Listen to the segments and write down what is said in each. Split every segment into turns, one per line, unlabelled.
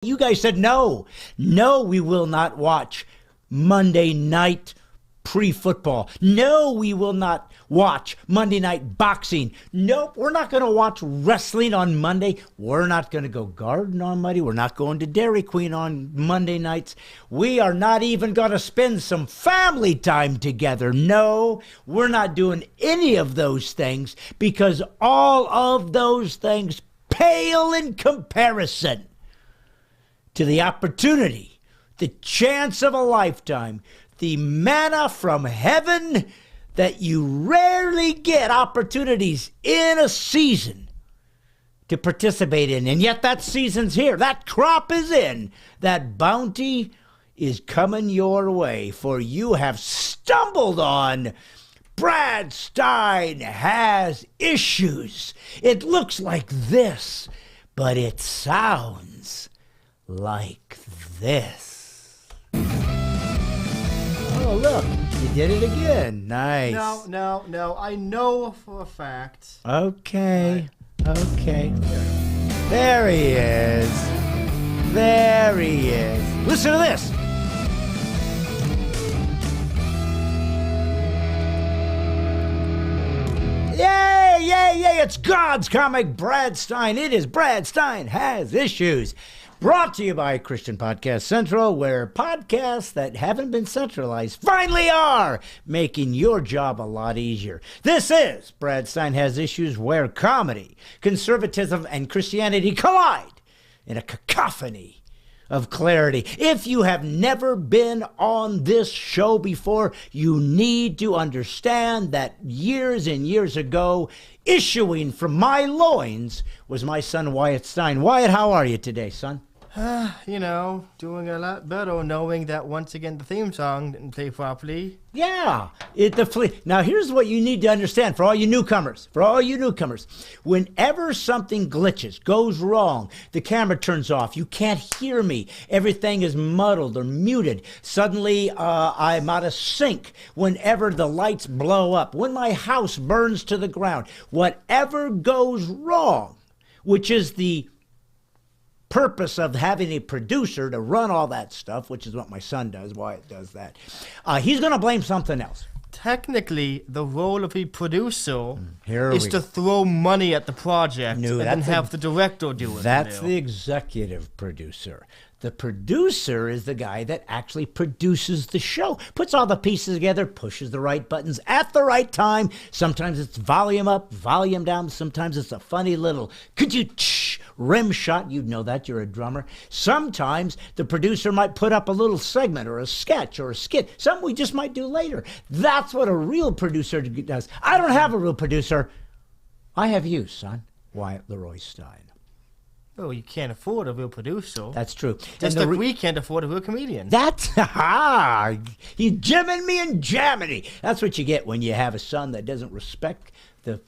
You guys said no. No, we will not watch Monday night pre-football. No, we will not watch Monday night boxing. Nope, we're not going to watch wrestling on Monday. We're not going to go garden on Monday. We're not going to Dairy Queen on Monday nights. We are not even going to spend some family time together. No, we're not doing any of those things because all of those things pale in comparison to the opportunity, the chance of a lifetime, the manna from heaven that you rarely get opportunities in a season to participate in. And yet that season's here. That crop is in. That bounty is coming your way, for you have stumbled on Brad Stine Has Issues. It looks like this, but it sounds like this. Oh, look, you did it again. Nice.
No. I know for a fact.
Okay. Okay. There he is. There he is. Listen to this. Yay, yay, yay. It's God's comic, Brad Stine. It is Brad Stine Has Issues. Brought to you by Christian Podcast Central, where podcasts that haven't been centralized finally are, making your job a lot easier. This is Brad Stine Has Issues, where comedy, conservatism, and Christianity collide in a cacophony of clarity. If you have never been on this show before, you need to understand that years and years ago, issuing from my loins was my son Wyatt Stine. Wyatt, how are you today, son?
Doing a lot better knowing that once again the theme song didn't play properly.
Yeah. Now, here's what you need to understand for all you newcomers. Whenever something glitches, goes wrong, the camera turns off, you can't hear me, everything is muddled or muted, suddenly I'm out of sync, whenever the lights blow up, when my house burns to the ground, whatever goes wrong, which is the purpose of having a producer to run all that stuff, which is what my son does, Wyatt does that, he's going to blame something else.
Technically, the role of a producer is to throw money at the project and then have the director do it.
That's the executive producer. The producer is the guy that actually produces the show, puts all the pieces together, pushes the right buttons at the right time. Sometimes it's volume up, volume down. Sometimes it's a funny little rim shot. You'd know that, you're a drummer. Sometimes the producer might put up a little segment or a sketch or a skit, something we just might do later. That's what a real producer does. I don't have a real producer. I have you, son, Wyatt Leroy Stine.
Oh, you can't afford a real producer.
That's true.
Just like we can't afford a real comedian.
That's, he's jimming me and jamming me. That's what you get when you have a son that doesn't respect the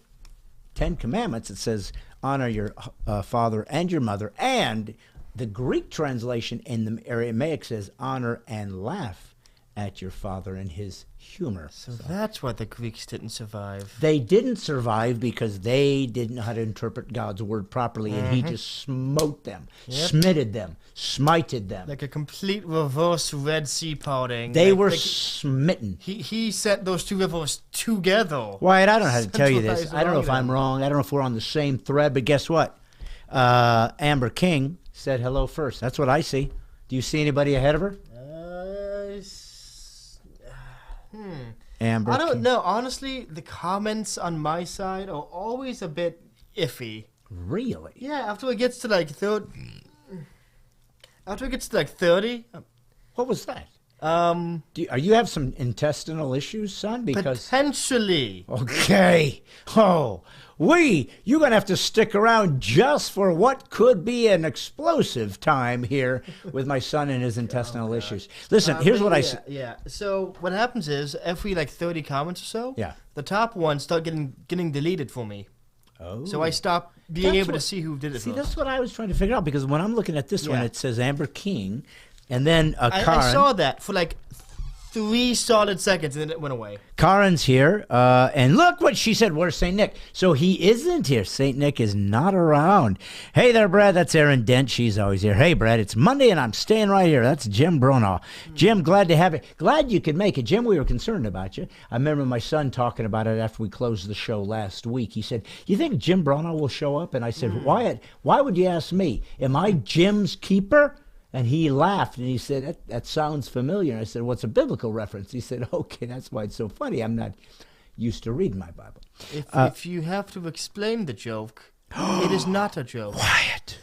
10 Commandments. It says, honor your father and your mother. And the Greek translation in the Aramaic says, honor and laugh at your father and his humor.
So that's why the Greeks didn't survive.
They didn't survive because they didn't know how to interpret God's word properly, and he just smote them, smited them, smited them.
Like a complete reverse Red Sea parting.
They were smitten.
He set those two rivers together.
Wyatt, I don't know how to tell you this. I don't know if I'm wrong. I don't know if we're on the same thread, but guess what? Amber King said hello first. That's what I see. Do you see anybody ahead of her? Amber
I don't
King.
know. Honestly, the comments on my side are always a bit iffy.
Really?
Yeah, after it gets to like 30.
What was that?
Um,
Are you have some intestinal issues, son? Because
potentially.
Okay. Oh, you're going to have to stick around just for what could be an explosive time here with my son and his intestinal issues. Listen, here's what I say.
Yeah. So what happens is every like 30 comments or so,
yeah,
the top ones start getting deleted for me.
Oh.
So I stop being able to see who did it.
See, that's what I was trying to figure out, because when I'm looking at this one, it says Amber King, and then Karen.
I saw that for like 3 solid seconds, and then it went away.
Karen's here, and look what she said. Where's St. Nick? So he isn't here. St. Nick is not around. Hey there, Brad. That's Erin Dent. She's always here. Hey, Brad. It's Monday, and I'm staying right here. That's Jim Bronaugh. Jim, glad to have you. Glad you could make it. Jim, we were concerned about you. I remember my son talking about it after we closed the show last week. He said, you think Jim Bronaugh will show up? And I said, Wyatt, why would you ask me? Am I Jim's keeper? And he laughed, and he said, that sounds familiar. And I said, what's a biblical reference? He said, okay, that's why it's so funny. I'm not used to reading my Bible.
If you have to explain the joke, it is not a joke.
Quiet.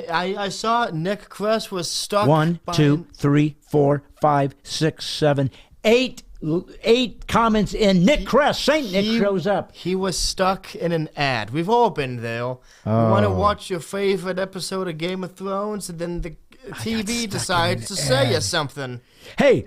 I saw Nick Kress was stuck.
1, 2, 3, 4, 5, 6, 7, 8 comments in. Nick Kress, Saint Nick shows up.
He was stuck in an ad. We've all been there. You want to watch your favorite episode of Game of Thrones, and then the TV decides to say you something.
Hey,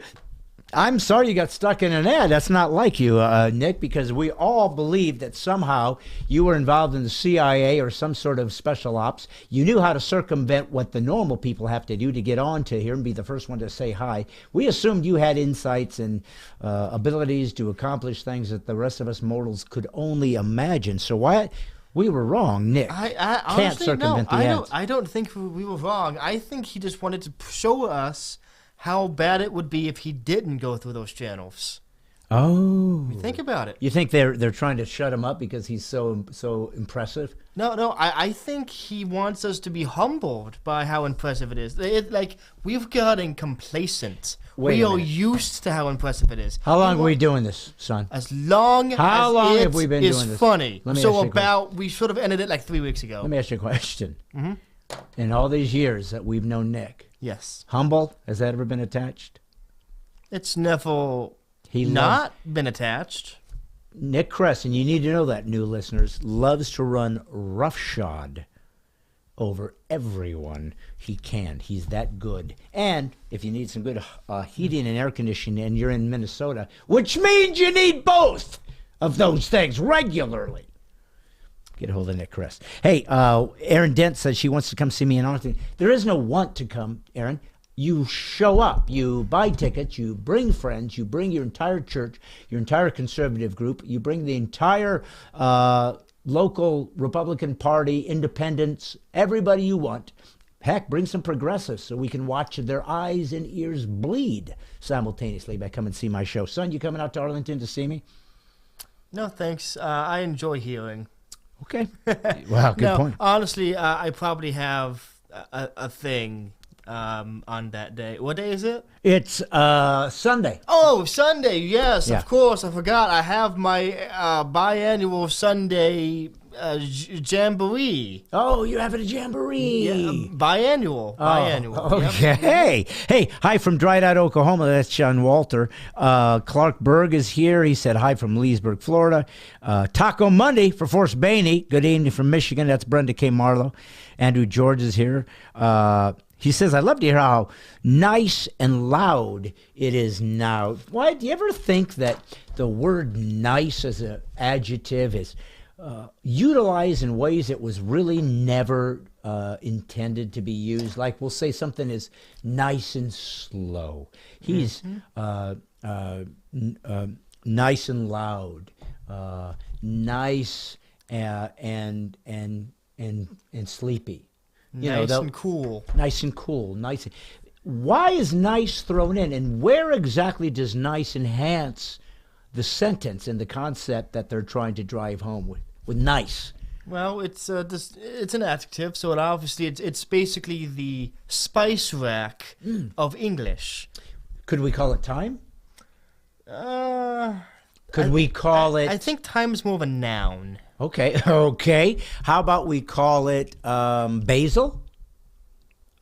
I'm sorry you got stuck in an ad. That's not like you, Nick, because we all believe that somehow you were involved in the CIA or some sort of special ops. You knew how to circumvent what the normal people have to do to get on to here and be the first one to say hi. We assumed you had insights and abilities to accomplish things that the rest of us mortals could only imagine. So why... We were wrong, Nick.
I
can't circumvent the ads.
I don't think we were wrong. I think he just wanted to show us how bad it would be if he didn't go through those channels.
Oh.
Think about it.
You think they're trying to shut him up because he's so impressive?
No. I think he wants us to be humbled by how impressive it is. We've gotten complacent. We are used to how impressive it is.
How long are we doing this, son?
As long
how
as
long
it
have we been doing this?
Funny. We sort of ended it like 3 weeks ago.
Let me ask you a question. In all these years that we've known Nick,
yes,
humble, has that ever been attached?
It's never not been attached.
Nick Kress, and you need to know that, new listeners, loves to run roughshod over everyone he can. He's that good. And if you need some good heating and air conditioning and you're in Minnesota, which means you need both of those things regularly, get a hold of Nick Kress. Hey, Erin Dent says she wants to come see me in Arlington. There is no want to come, Erin. You show up, you buy tickets, you bring friends, you bring your entire church, your entire conservative group, you bring the entire local Republican Party, independents, everybody you want. Heck, bring some progressives so we can watch their eyes and ears bleed simultaneously by coming and see my show. Son, you coming out to Arlington to see me?
No, thanks. I enjoy hearing.
Okay. Wow, good point.
Honestly, I probably have a thing on that day. What day is it?
It's Sunday.
Oh, Sunday. Yes, of course. I forgot. I have my biannual Sunday jamboree.
Oh, you're having a jamboree.
Yeah, biannual.
Okay. Yep. Hey, hi from Dried Out, Oklahoma. That's John Walter. Clark Berg is here. He said hi from Leesburg, Florida. Taco Monday for Forrest Bainey. Good evening from Michigan. That's Brenda K. Marlowe. Andrew George is here. He says, I'd love to hear how nice and loud it is now. Why do you ever think that the word nice as an adjective is utilized in ways it was really never intended to be used? Like we'll say something is nice and slow. He's nice and loud, nice and sleepy.
Nice and cool.
Nice and cool. Nice. Why is nice thrown in? And where exactly does nice enhance the sentence and the concept that they're trying to drive home with nice?
Well, it's an adjective, so it's basically the spice rack of English.
Could we call it time? Could we call it...
I think time is more of a noun.
Okay. How about we call it basil?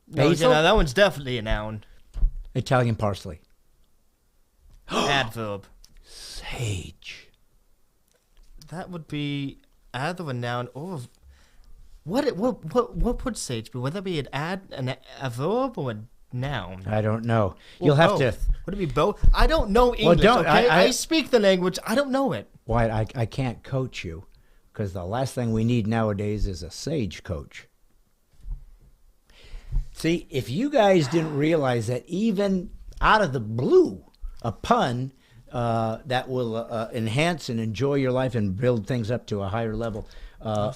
Basil?
No, that one's definitely a noun.
Italian parsley.
Adverb.
Sage.
That would be either a noun or what would sage be? Would that be a verb or a noun?
I don't know. You'll have to.
Would it be both? I don't know English.
Well,
okay, I speak the language. I don't know it.
Wyatt, I can't coach you because the last thing we need nowadays is a sage coach. See, if you guys didn't realize that even out of the blue, a pun that will enhance and enjoy your life and build things up to a higher level of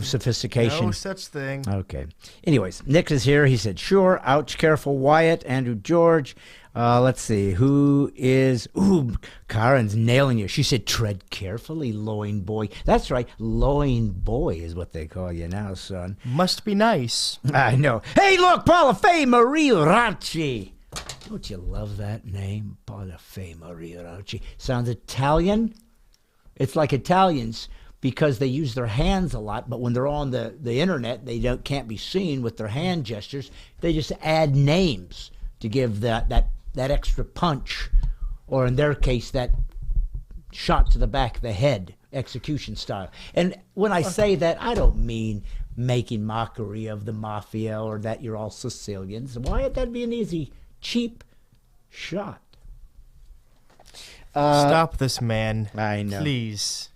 sophistication.
No such thing.
Okay. Anyways, Nick is here. He said, sure. Ouch. Careful. Wyatt. Andrew George. Let's see. Who is... Ooh, Karen's nailing you. She said, tread carefully, loin boy. That's right. Loin boy is what they call you now, son.
Must be nice.
I know. Hey, look, Paula Faye Marie Racci. Don't you love that name? Paula Faye Marie Racci. Sounds Italian. It's like Italians because they use their hands a lot, but when they're on the internet, they can't be seen with their hand gestures. They just add names to give that extra punch, or in their case, that shot to the back of the head, execution style. And when I say that, I don't mean making mockery of the mafia or that you're all Sicilians. Why would that be an easy, cheap shot?
Stop this man.
I know.
Please.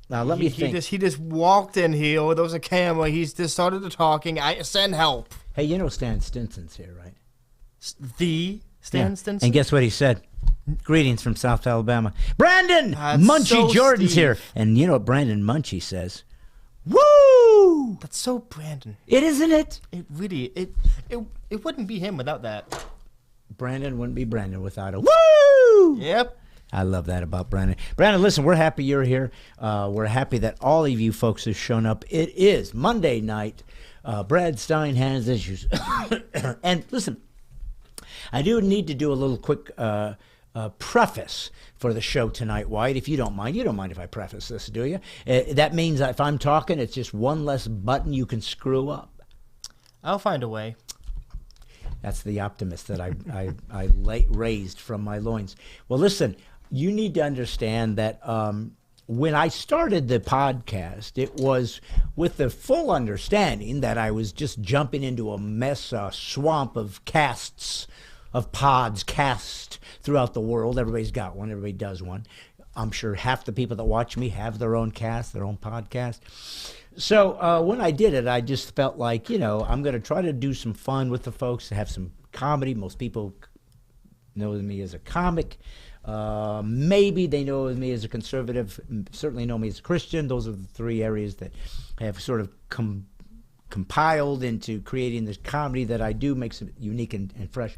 Now let me think.
He just walked in here. There was a camera. He's just started talking. I send help.
Hey, you know Stan Stinson's here, right?
The Stan Stinson?
And guess what he said? Greetings from South Alabama. Brandon
That's
Munchie
so
Jordan's
Steve.
here. And you know what Brandon Munchie says? Woo!
That's so Brandon.
It isn't it?
It really it wouldn't be him without that.
Brandon wouldn't be Brandon without a woo!
Yep.
I love that about Brandon. Brandon, listen, we're happy you're here. We're happy that all of you folks have shown up. It is Monday night. Brad Stine Has Issues. And listen, I do need to do a little quick preface for the show tonight, White, if you don't mind. You don't mind if I preface this, do you? That means that if I'm talking, it's just one less button you can screw up.
I'll find a way.
That's the optimist that I raised from my loins. Well, listen, you need to understand that when I started the podcast, it was with the full understanding that I was just jumping into a mess, a swamp of casts, of pods cast throughout the world. Everybody's got one. Everybody does one. I'm sure half the people that watch me have their own cast, their own podcast. So when I did it, I just felt like, I'm going to try to do some fun with the folks, have some comedy. Most people know me as a comic. Maybe they know me as a conservative, certainly know me as a Christian. Those are the three areas that have sort of compiled into creating this comedy that I do, makes it unique and fresh.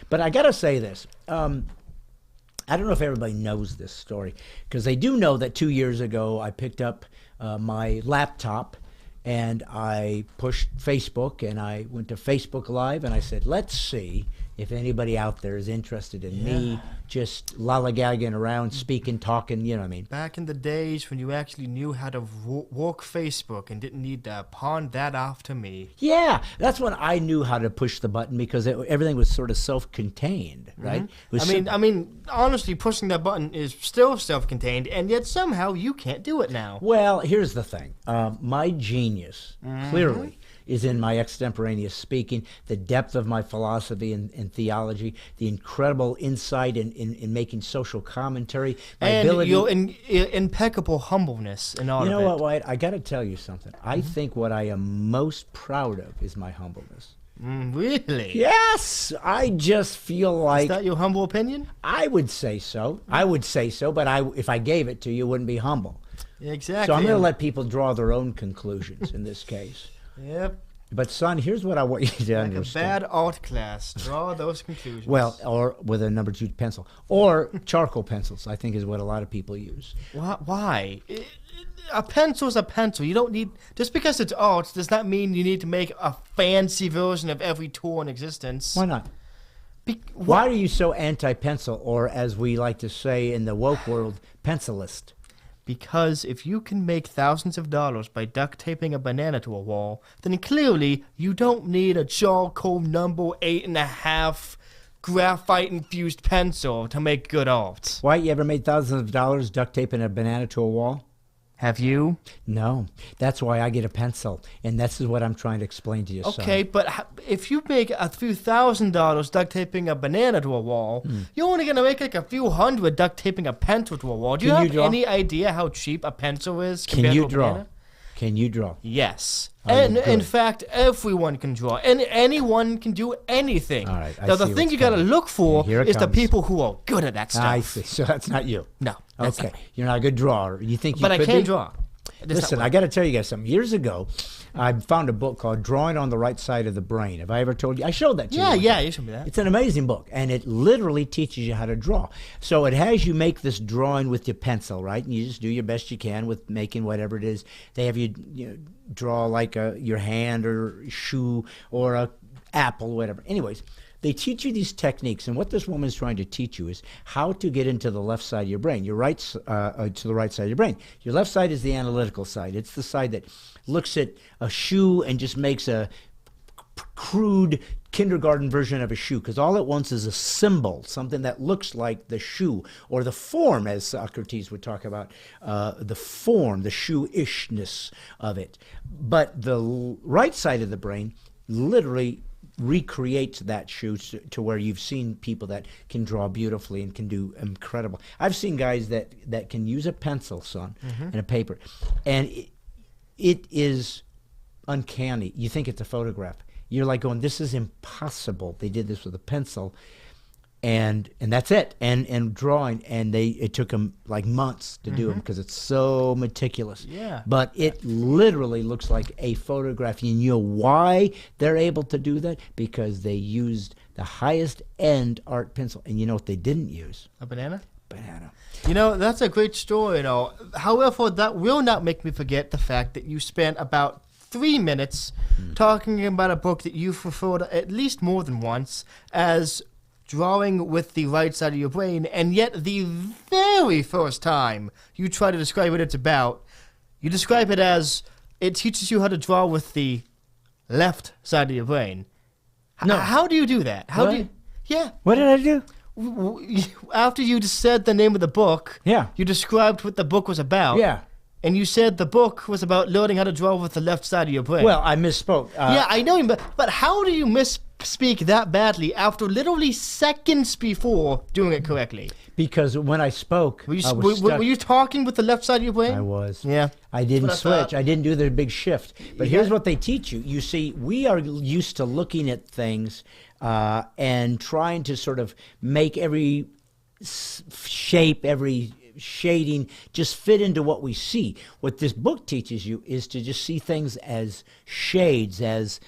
But I got to say this. I don't know if everybody knows this story, because they do know that 2 years ago I picked up my laptop and I pushed Facebook, and I went to Facebook Live, and I said, let's see if anybody out there is interested in me just lollygagging around, speaking, talking, you know what I mean?
Back in the days when you actually knew how to work Facebook and didn't need to pawn that off to me.
Yeah, that's when I knew how to push the button, because everything was sort of self-contained, right?
Mm-hmm.
It was
I mean, honestly, pushing that button is still self-contained, and yet somehow you can't do it now.
Well, here's the thing. My genius, clearly, is in my extemporaneous speaking, the depth of my philosophy and theology, the incredible insight in making social commentary, my
and
ability...
your impeccable humbleness in all of it.
You know what, Wyatt? I got to tell you something. I think what I am most proud of is my humbleness.
Really?
Yes! I just feel like...
Is that your humble opinion?
I would say so. But if I gave it to you, it wouldn't be humble.
Exactly.
So I'm going to let people draw their own conclusions in this case.
Yep.
But son, here's what I want you to
Like
understand.
a bad art class. Draw those conclusions.
Well, or with a number 2 pencil, or charcoal pencils, I think is what a lot of people use.
Why? A pencil's a pencil. You don't need, just because it's art does not mean you need to make a fancy version of every tool in existence.
Why not? Why are you so anti-pencil, or as we like to say in the woke world, pencilist?
Because if you can make thousands of dollars by duct taping a banana to a wall, then clearly you don't need a charcoal number 8.5 graphite-infused pencil to make good art.
Why, you ever made thousands of dollars duct taping a banana to a wall?
Have you?
No. That's why I get a pencil, and this is what I'm trying to explain to you, son.
Okay, but if you make a few $1,000s duct taping a banana to a wall, you're only going to make like a few hundred duct taping a pencil to a wall. Do you have any idea how cheap a pencil is compared to a banana?
Can you draw?
Yes.
Oh,
And
good.
in fact, everyone can draw. And anyone can do anything.
All right, I
now, the
see
thing
what's
you got to
coming.
look for
Here it
is the
comes.
people who are good at that stuff.
I see. So that's not you.
No, that's
Okay.
not me.
You're not a good drawer. You think you
But I
could
can
be?
draw. That's
Listen,
not
I got to tell you guys something. Years ago, I found a book called Drawing on the Right Side of the Brain. Have I ever told you? I showed that to you.
Yeah,
once.
yeah, you showed me that.
It's an amazing book, and it literally teaches you how to draw. So it has you make this drawing with your pencil, right? And you just do your best you can with making whatever it is. They have you, draw like your hand or shoe or a apple, whatever. Anyways, they teach you these techniques, and what this woman is trying to teach you is how to get into the left side of your brain. Your right to the right side of your brain. Your left side is the analytical side. It's the side that looks at a shoe and just makes a crude kindergarten version of a shoe, because all it wants is a symbol, something that looks like the shoe, or the form, as Socrates would talk about, the form, the shoe-ishness of it. But the right side of the brain literally recreates that shoe to where you've seen people that can draw beautifully and can do incredible. I've seen guys that can use a pencil, son, and a paper, and it is uncanny. You think it's a photograph. You're like going, this is impossible. They did this with a pencil, and that's it. And drawing, and it took them like months to do them because it's so meticulous.
Yeah.
But it literally looks like a photograph. And you know why they're able to do that? Because they used the highest end art pencil. And you know what they didn't use?
A banana?
Banana.
That's a great story, However, that will not make me forget the fact that you spent about 3 minutes talking about a book that you've referred to at least more than once as drawing with the right side of your brain, and yet the very first time you try to describe what it's about, you describe it as it teaches you how to draw with the left side of your brain.
No.
How do you do that? How
What?
do you... Yeah.
What did I do?
After you just said the name of the book,
Yeah.
you described what the book was about.
Yeah.
And you said the book was about learning how to draw with the left side of your brain.
Well, I misspoke.
Yeah, I know, but how do you misspeak that badly after literally seconds before doing it correctly?
Because when I spoke,
Were you,
I was
were
stuck.
you talking with the left side of your brain?
I was.
Yeah.
I didn't
That's what I
switch.
thought.
I didn't do the big shift. But here's what they teach you. You see, we are used to looking at things and trying to sort of make every shape, every shading just fit into what we see. What this book teaches you is to just see things as shades, as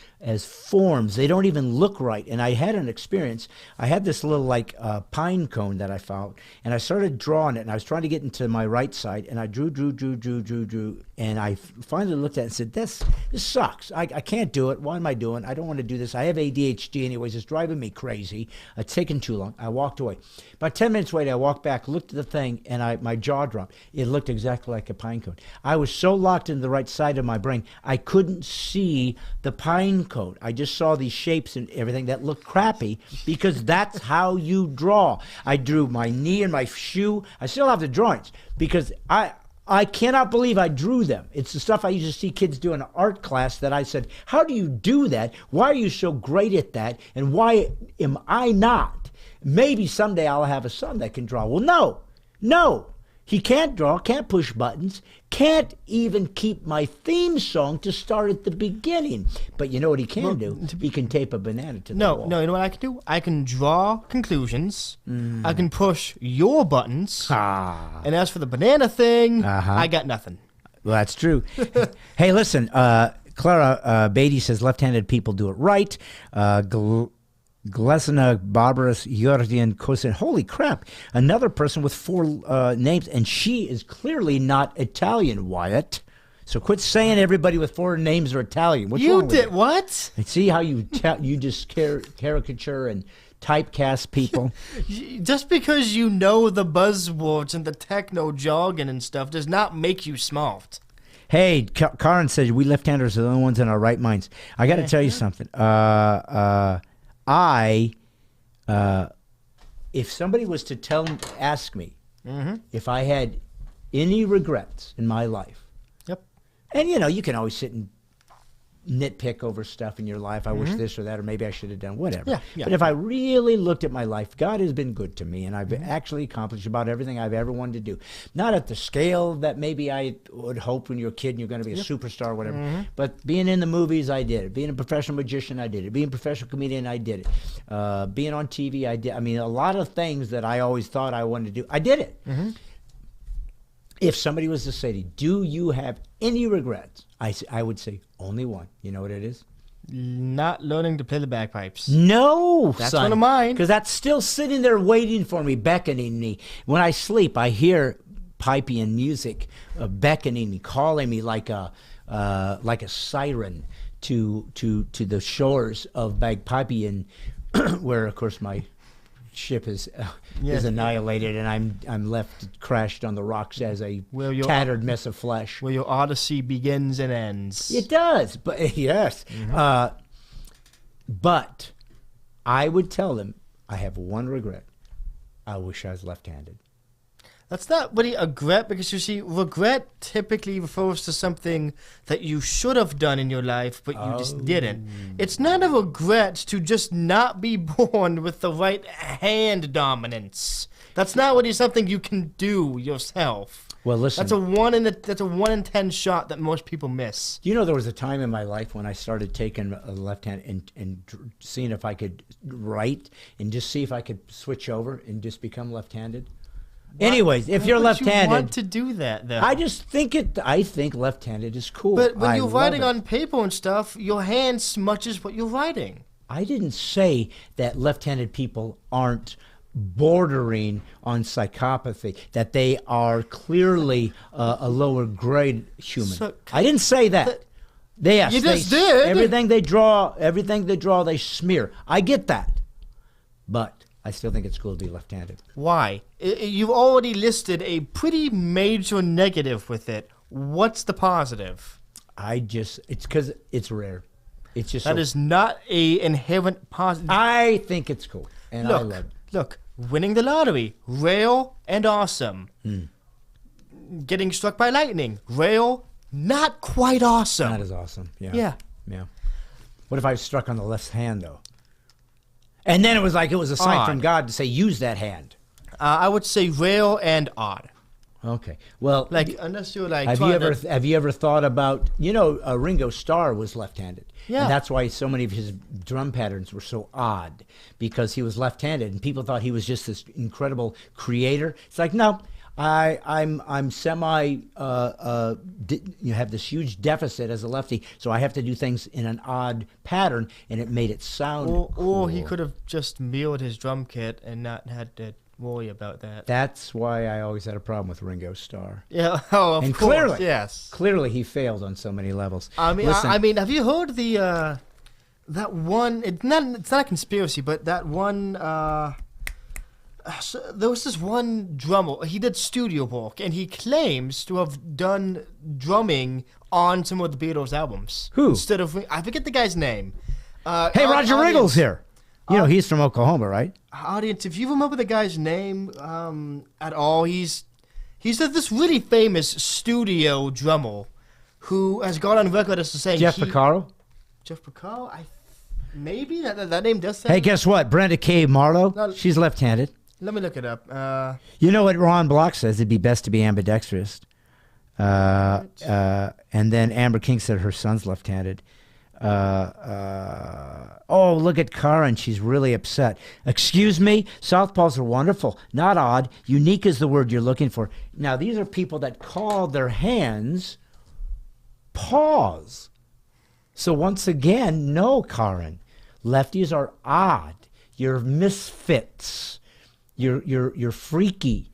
forms. They don't even look right. And I had an experience. I had this little like pine cone that I found, and I started drawing it, and I was trying to get into my right side, and I drew, and I finally looked at it and said, this sucks. I can't do it. What am I doing? I don't want to do this. I have ADHD anyways. It's driving me crazy. It's taking too long. I walked away. About 10 minutes later, I walked back, looked at the thing, and my jaw dropped. It looked exactly like a pine cone. I was so locked into the right side of my brain, I couldn't see the pine cone. I just saw these shapes and everything that looked crappy, because that's how you draw. I drew my knee and my shoe. I still have the drawings because I cannot believe I drew them. It's the stuff I used to see kids do in an art class that I said, how do you do that? Why are you so great at that? And why am I not? Maybe someday I'll have a son that can draw. Well, no. He can't draw, can't push buttons, can't even keep my theme song to start at the beginning. But you know what he can do? He can tape a banana to the wall.
No, you know what I can do? I can draw conclusions. I can push your buttons. And as for the banana thing, I got nothing.
Well, that's true. Hey, listen, Clara Beatty says left-handed people do it right. Glesina Barbarous Yordian Kosin. Holy crap. Another person with 4 names, and she is clearly not Italian, Wyatt. So quit saying everybody with 4 names are Italian. What's wrong with
You did
it?
what?
And see how you just caricature and typecast people?
Just because you know the buzzwords and the techno jargon and stuff does not make you smart.
Hey, Karen says we left-handers are the only ones in our right minds. I got to tell you something. If somebody was to ask me if I had any regrets in my life,
Yep.
and you can always sit and nitpick over stuff in your life. I wish this or that, or maybe I should have done whatever.
Yeah.
But if I really looked at my life, God has been good to me, and I've actually accomplished about everything I've ever wanted to do. Not at the scale that maybe I would hope when you're a kid and you're going to be a superstar or whatever. But being in the movies, I did it. Being a professional magician, I did it. Being a professional comedian, I did it. Being on TV, I did. I mean, a lot of things that I always thought I wanted to do, I did it. If somebody was to say to you, do you have any regrets? I would say only one. You know what it is?
Not learning to play the bagpipes.
No,
That's
son,
one of mine.
Because that's still sitting there waiting for me, beckoning me. When I sleep, I hear piping music beckoning me, calling me like a siren to the shores of Bagpipian, where of course my ship is annihilated, and I'm left crashed on the rocks as a tattered mess of flesh.
Where your odyssey begins and ends.
It does, but yes. But I would tell them I have one regret. I wish I was left-handed.
That's not really a regret, because you see, regret typically refers to something that you should have done in your life, but you just didn't. It's not a regret to just not be born with the right hand dominance. That's not really something you can do yourself.
Well, listen.
That's a 1 in 10 shot that most people miss.
You know, there was a time in my life when I started taking a left hand and seeing if I could write and just see if I could switch over and just become left-handed. Anyways, if you're left-handed,
you want to do that, though?
I think left-handed is cool.
But when you're writing on paper and stuff, your hand smudges what you're writing.
I didn't say that left-handed people aren't bordering on psychopathy, that they are clearly a lower grade human. I didn't say that. Yes,
you just did.
Everything they draw, they smear. I get that, but I still think it's cool to be left-handed.
Why? You've already listed a pretty major negative with it. What's the positive?
It's because it's rare. It's just
that is not a inherent positive.
I think it's cool, and I love it.
Look, winning the lottery, rare and awesome. Getting struck by lightning, rare, not quite awesome.
Not as awesome. Yeah. What if I was struck on the left hand, though? And then it was a sign from God to say, use that hand.
I would say rare and odd.
Okay. Well,
unless you're like,
have you ever thought about, Ringo Starr was left-handed.
Yeah.
And that's why so many of his drum patterns were so odd, because he was left-handed, and people thought he was just this incredible creator. It's like, no, I'm semi you have this huge deficit as a lefty, so I have to do things in an odd pattern, and it made it sound cool.
Or he could have just milled his drum kit and not had to worry about that.
That's why I always had a problem with Ringo Starr.
Yeah, of course,
clearly he failed on so many levels.
I mean, have you heard the that one? It's not a conspiracy, but that one. So there was this one drummer. He did studio work, and he claims to have done drumming on some of the Beatles albums.
Who?
Instead of, I forget the guy's name.
Hey, Roger Riggle's here. He's from Oklahoma, right?
Audience, if you remember the guy's name at all, he's this really famous studio drummer who has gone on record as saying
Jeff Porcaro?
Jeff Porcaro? Maybe that name does sound.
Hey, guess what? Brenda K. Marlowe, she's left-handed.
Let me look it up.
You know what Ron Block says? It'd be best to be ambidextrous. And then Amber King said her son's left-handed. Look at Karen. She's really upset. Excuse me? Southpaws are wonderful. Not odd. Unique is the word you're looking for. Now, these are people that call their hands paws. So once again, no, Karen. Lefties are odd. You're misfits. You're freaky.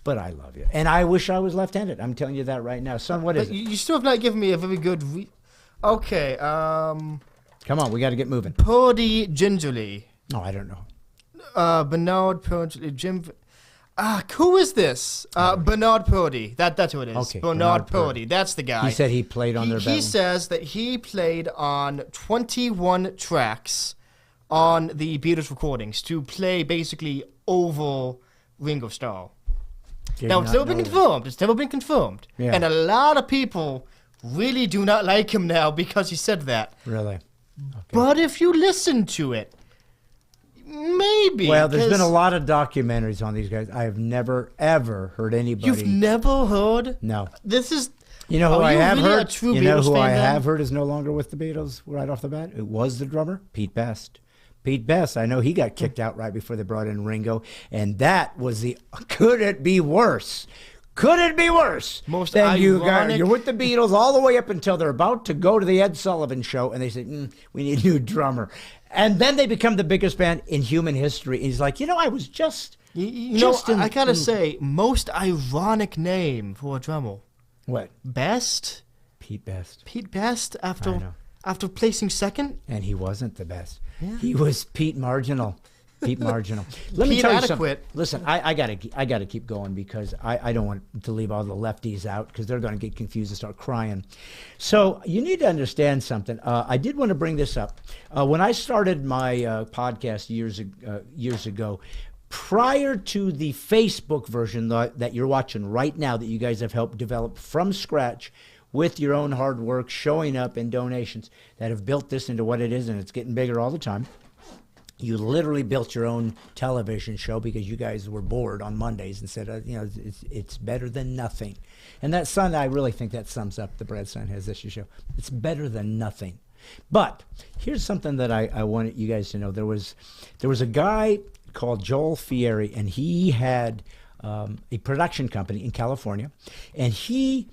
But I love you. And I wish I was left-handed. I'm telling you that right now. Son, what is it?
You still have not given me a very good... Okay,
Come on, we got to get moving.
Purdy Gingerly.
Oh, I don't know.
Bernard Purdy, Jim... who is this? Bernard Purdy. That's who it is.
Okay,
Bernard Purdy. That's the guy.
He said he played on their
He says that he played on 21 tracks on the Beatles recordings to play basically over Ringo Starr. Now, it's never been confirmed. Yeah. And a lot of people really do not like him now because he said that.
Really? Okay.
But if you listen to it, maybe.
Well, there's been a lot of documentaries on these guys. I have never, ever heard anybody.
You've never heard?
No.
This is...
You know who I have
really
heard?
a true
You know
Beatles
who
fan
I
then?
have heard is no longer with the Beatles right off the bat? It was the drummer, Pete Best. Pete Best, I know he got kicked out right before they brought in Ringo, and that was the... Could it be worse? Could it be worse?
Most
than
ironic...
You're with the Beatles all the way up until they're about to go to the Ed Sullivan Show, and they say, we need a new drummer. And then they become the biggest band in human history. And he's like, I was just...
I gotta say, most ironic name for a drummer.
What?
Best?
Pete Best.
Pete Best after placing second?
And he wasn't the best.
Yeah.
He was Pete Marginal. Pete Marginal. Let me
Pete
tell you
Adequate.
something. Listen, I gotta keep going because I don't want to leave all the lefties out because they're going to get confused and start crying. So you need to understand something. I did want to bring this up. When I started my podcast years ago, prior to the Facebook version that you're watching right now that you guys have helped develop from scratch with your own hard work, showing up and donations that have built this into what it is, and it's getting bigger all the time. You literally built your own television show because you guys were bored on Mondays and said, it's better than nothing. And I really think that sums up the Brad Stine Has Issues show. It's better than nothing. But here's something that I wanted you guys to know. There was a guy called Joel Fieri, and he had a production company in California, and he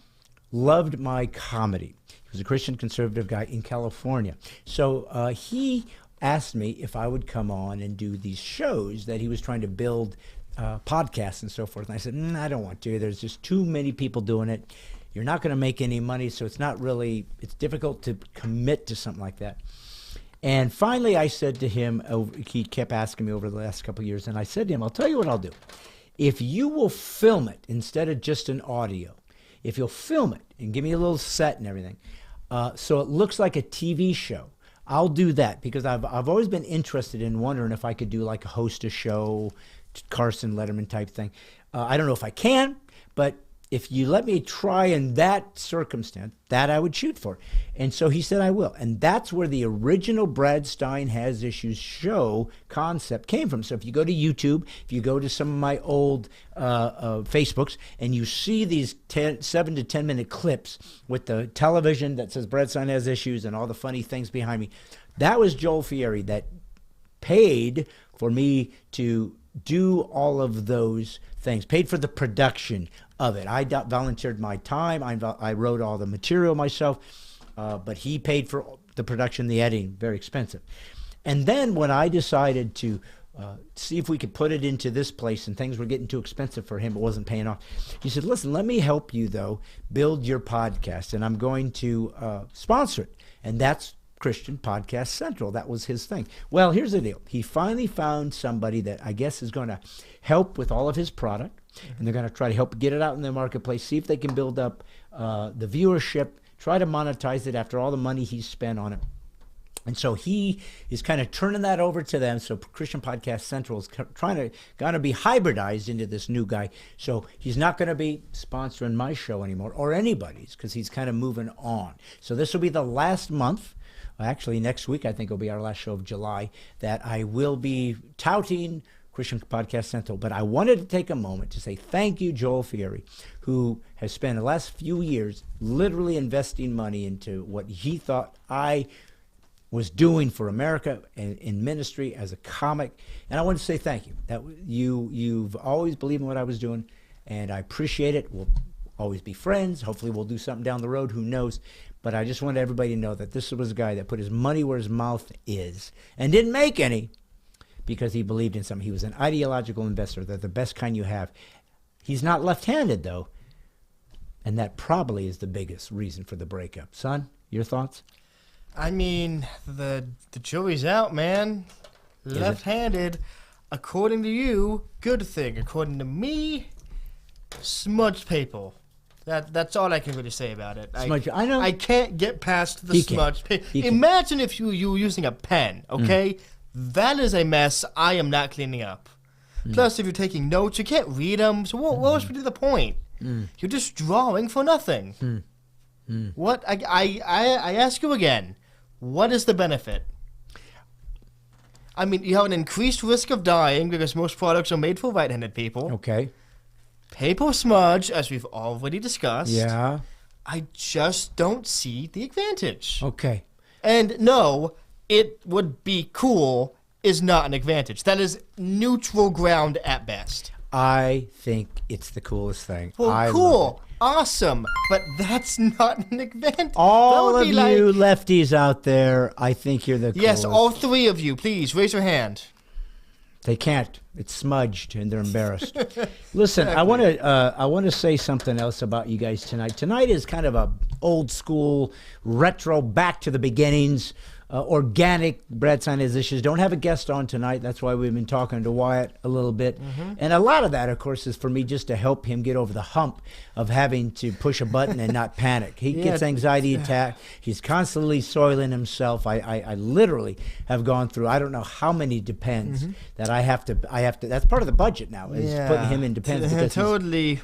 loved my comedy. He was a Christian conservative guy in California. So he asked me if I would come on and do these shows that he was trying to build, podcasts and so forth. And I said, I don't want to. There's just too many people doing it. You're not going to make any money, so it's difficult to commit to something like that. And finally, I said to him, he kept asking me over the last couple of years, and I said to him, I'll tell you what I'll do. If you will film it instead of just an audio, if you'll film it and give me a little set and everything, so it looks like a TV show, I'll do that because I've always been interested in wondering if I could do like a host a show, Carson Letterman type thing. I don't know if I can, but if you let me try in that circumstance, that I would shoot for. And so he said I will. And that's where the original Brad Stine Has Issues show concept came from. So if you go to YouTube, if you go to some of my old Facebooks, and you see these 7 to 10 minute clips with the television that says Brad Stine Has Issues and all the funny things behind me, that was Joel Fieri that paid for me to do all of those things, paid for the production of it. I volunteered my time. I wrote all the material myself, but he paid for the production, the editing, very expensive. And then when I decided to see if we could put it into this place and things were getting too expensive for him, it wasn't paying off, he said, listen, let me help you, though, build your podcast, and I'm going to sponsor it. And that's Christian Podcast Central. That was his thing. Well, here's the deal. He finally found somebody that I guess is going to help with all of his product, and they're going to try to help get it out in the marketplace, see if they can build up the viewership, try to monetize it after all the money he's spent on it. And so he is kind of turning that over to them. So Christian Podcast Central is going to be hybridized into this new guy. So he's not going to be sponsoring my show anymore or anybody's because he's kind of moving on. So this will be the last month. Actually, next week, I think will be our last show of July, that I will be touting Christian Podcast Central. But I wanted to take a moment to say thank you, Joel Fieri, who has spent the last few years literally investing money into what he thought I was doing for America and in ministry as a comic. And I want to say thank you. That you've always believed in what I was doing, and I appreciate it. We'll always be friends. Hopefully we'll do something down the road. Who knows? But I just wanted everybody to know that this was a guy that put his money where his mouth is and didn't make any because he believed in something. He was an ideological investor. They're the best kind you have. He's not left-handed, though, and that probably is the biggest reason for the breakup. Son, your thoughts?
I mean, the jury's out, man. Left-handed, according to you, good thing. According to me, smudged paper. That's all I can really say about it.
I know.
I can't get past the smudged paper. Imagine if you were using a pen, okay? That is a mess I am not cleaning up. Plus, if you're taking notes, you can't read them. So what was really the point? You're just drawing for nothing. What? I ask you again. What is the benefit? I mean, you have an increased risk of dying because most products are made for right-handed people.
Okay.
Paper smudge, as we've already discussed.
Yeah.
I just don't see the advantage.
Okay.
And no, it would be cool is not an advantage. That is neutral ground at best.
I think it's the coolest thing.
Well, cool. Awesome. But that's not an advantage.
All of you lefties out there, I think you're the coolest.
Yes, all three of you, please, raise your hand.
They can't. It's smudged, and they're embarrassed. Listen, I want to say something else about you guys tonight. Tonight is kind of a old school, retro, back to the beginnings, organic Brad Stine Has Issues. Don't have a guest on tonight. That's why we've been talking to Wyatt a little bit. And a lot of that, of course, is for me just to help him get over the hump of having to push a button and not panic. He gets anxiety attack. He's constantly soiling himself. I literally have gone through, I don't know how many Depends that I have to, that's part of the budget now, is putting him in Depends. Because
totally.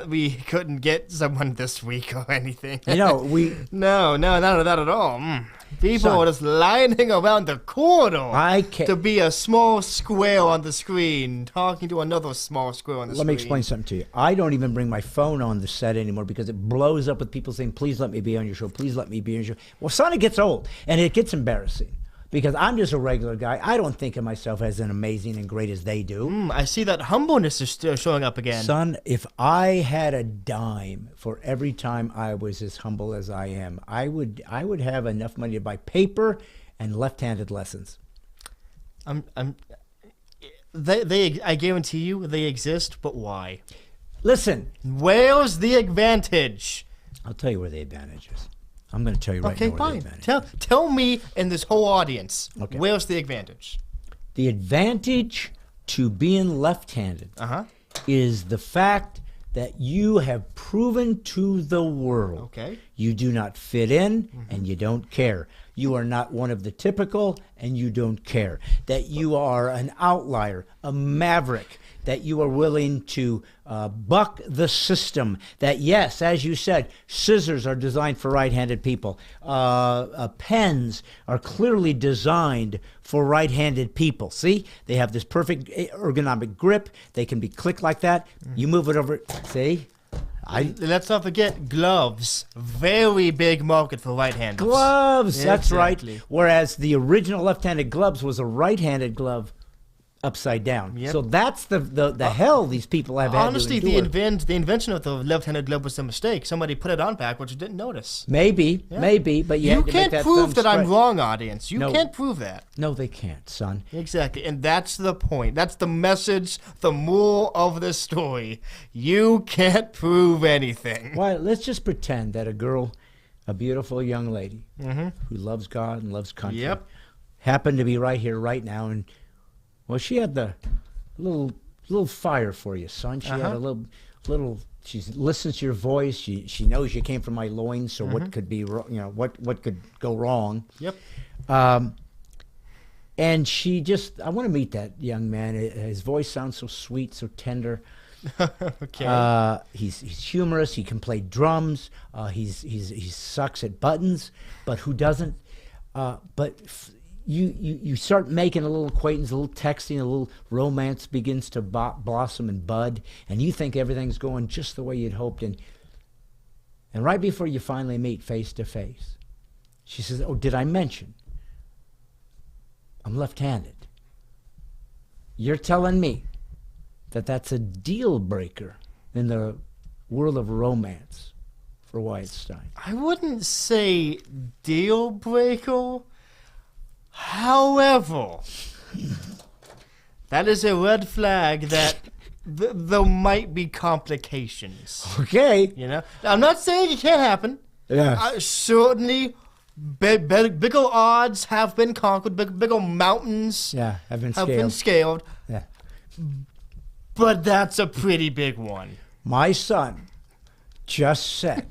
We couldn't get someone this week or anything.
No,
none of that at all. People are just lining around the corridor to be a small square on the screen, talking to another small square on the screen.
Let me explain something to you. I don't even bring my phone on the set anymore because it blows up with people saying, please let me be on your show, please let me be on your show. Well, son, it gets old, and it gets embarrassing. Because I'm just a regular guy. I don't think of myself as an amazing and great as they do.
I see that humbleness is still showing up again.
Son, if I had a dime for every time I was as humble as I am, I would have enough money to buy paper and left-handed lessons.
I guarantee you they exist, but why?
Listen.
Where's the advantage?
I'll tell you where the advantage is. I'm going to tell you right now.
Okay, fine. Tell me and this whole audience, where's the advantage?
The advantage to being left-handed is the fact that you have proven to the world you do not fit in and you don't care. You are not one of the typical and you don't care. That you are an outlier, a maverick, that you are willing to buck the system. That, yes, as you said, scissors are designed for right-handed people. Pens are clearly designed for right-handed people. See? They have this perfect ergonomic grip. They can be clicked like that. You move it over. See?
Let's not forget gloves. Very big market for right-handers.
Gloves, that's right. Whereas the original left-handed gloves was a right-handed glove upside down. So that's the hell these people have had to endure.
Honestly, the invention of the left-handed glove was a mistake. Somebody put it on backwards and didn't notice.
Maybe, but you
can't prove that I'm wrong, audience. You can't prove that.
No, they can't, son.
Exactly, and that's the point. That's the message, the moral of the story. You can't prove anything.
Well, let's just pretend that a girl, a beautiful young lady who loves God and loves country, happened to be right here, right now, and well, she had the little fire for you, son. She had a little. She listens to your voice. She knows you came from my loins. So what could be wrong? You know what could go wrong? And she just. I want to meet that young man. His voice sounds so sweet, so tender. He's humorous. He can play drums. He sucks at buttons, but who doesn't? You start making a little acquaintance, a little texting, a little romance begins to blossom and bud, and you think everything's going just the way you'd hoped. And right before you finally meet face to face, she says, "Oh, did I mention I'm left-handed?" You're telling me that that's a deal breaker in the world of romance for Wyatt Stine?
I wouldn't say deal breaker. However, that is a red flag that there might be complications.
Okay.
You know, I'm not saying it can't happen.
Yeah.
Certainly, bigger odds have been conquered. Bigger mountains
have been
scaled.
Yeah.
But that's a pretty big one.
My son just said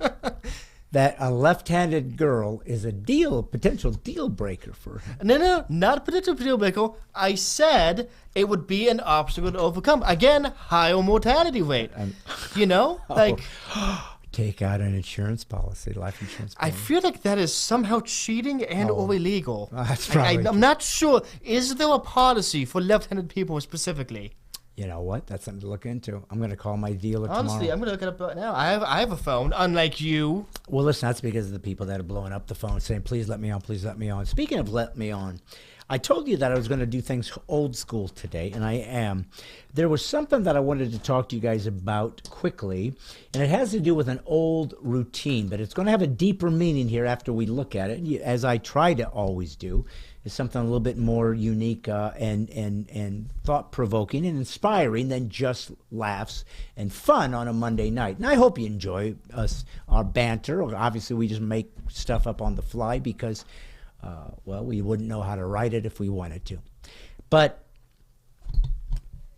that a left-handed girl is a potential deal breaker for him.
No, not a potential deal breaker. I said it would be an obstacle to overcome. Again, higher mortality rate.
Take out an insurance policy, life insurance
I
policy.
feel like that is somehow cheating and or illegal.
That's probably
I'm not sure. Is there a policy for left-handed people specifically?
You know what? That's something to look into. I'm going to call my dealer
Honestly,
tomorrow.
I'm gonna look it up right now. I have a phone, unlike you.
Well, listen, that's because of the people that are blowing up the phone saying, please let me on, please let me on. Speaking of let me on, I told you that I was going to do things old school today, and I am. There was something that I wanted to talk to you guys about quickly, and it has to do with an old routine, but it's going to have a deeper meaning here after we look at it, as I try to always do. It's something a little bit more unique and thought-provoking and inspiring than just laughs and fun on a Monday night. And I hope you enjoy our banter. Obviously, we just make stuff up on the fly because, well, we wouldn't know how to write it if we wanted to. But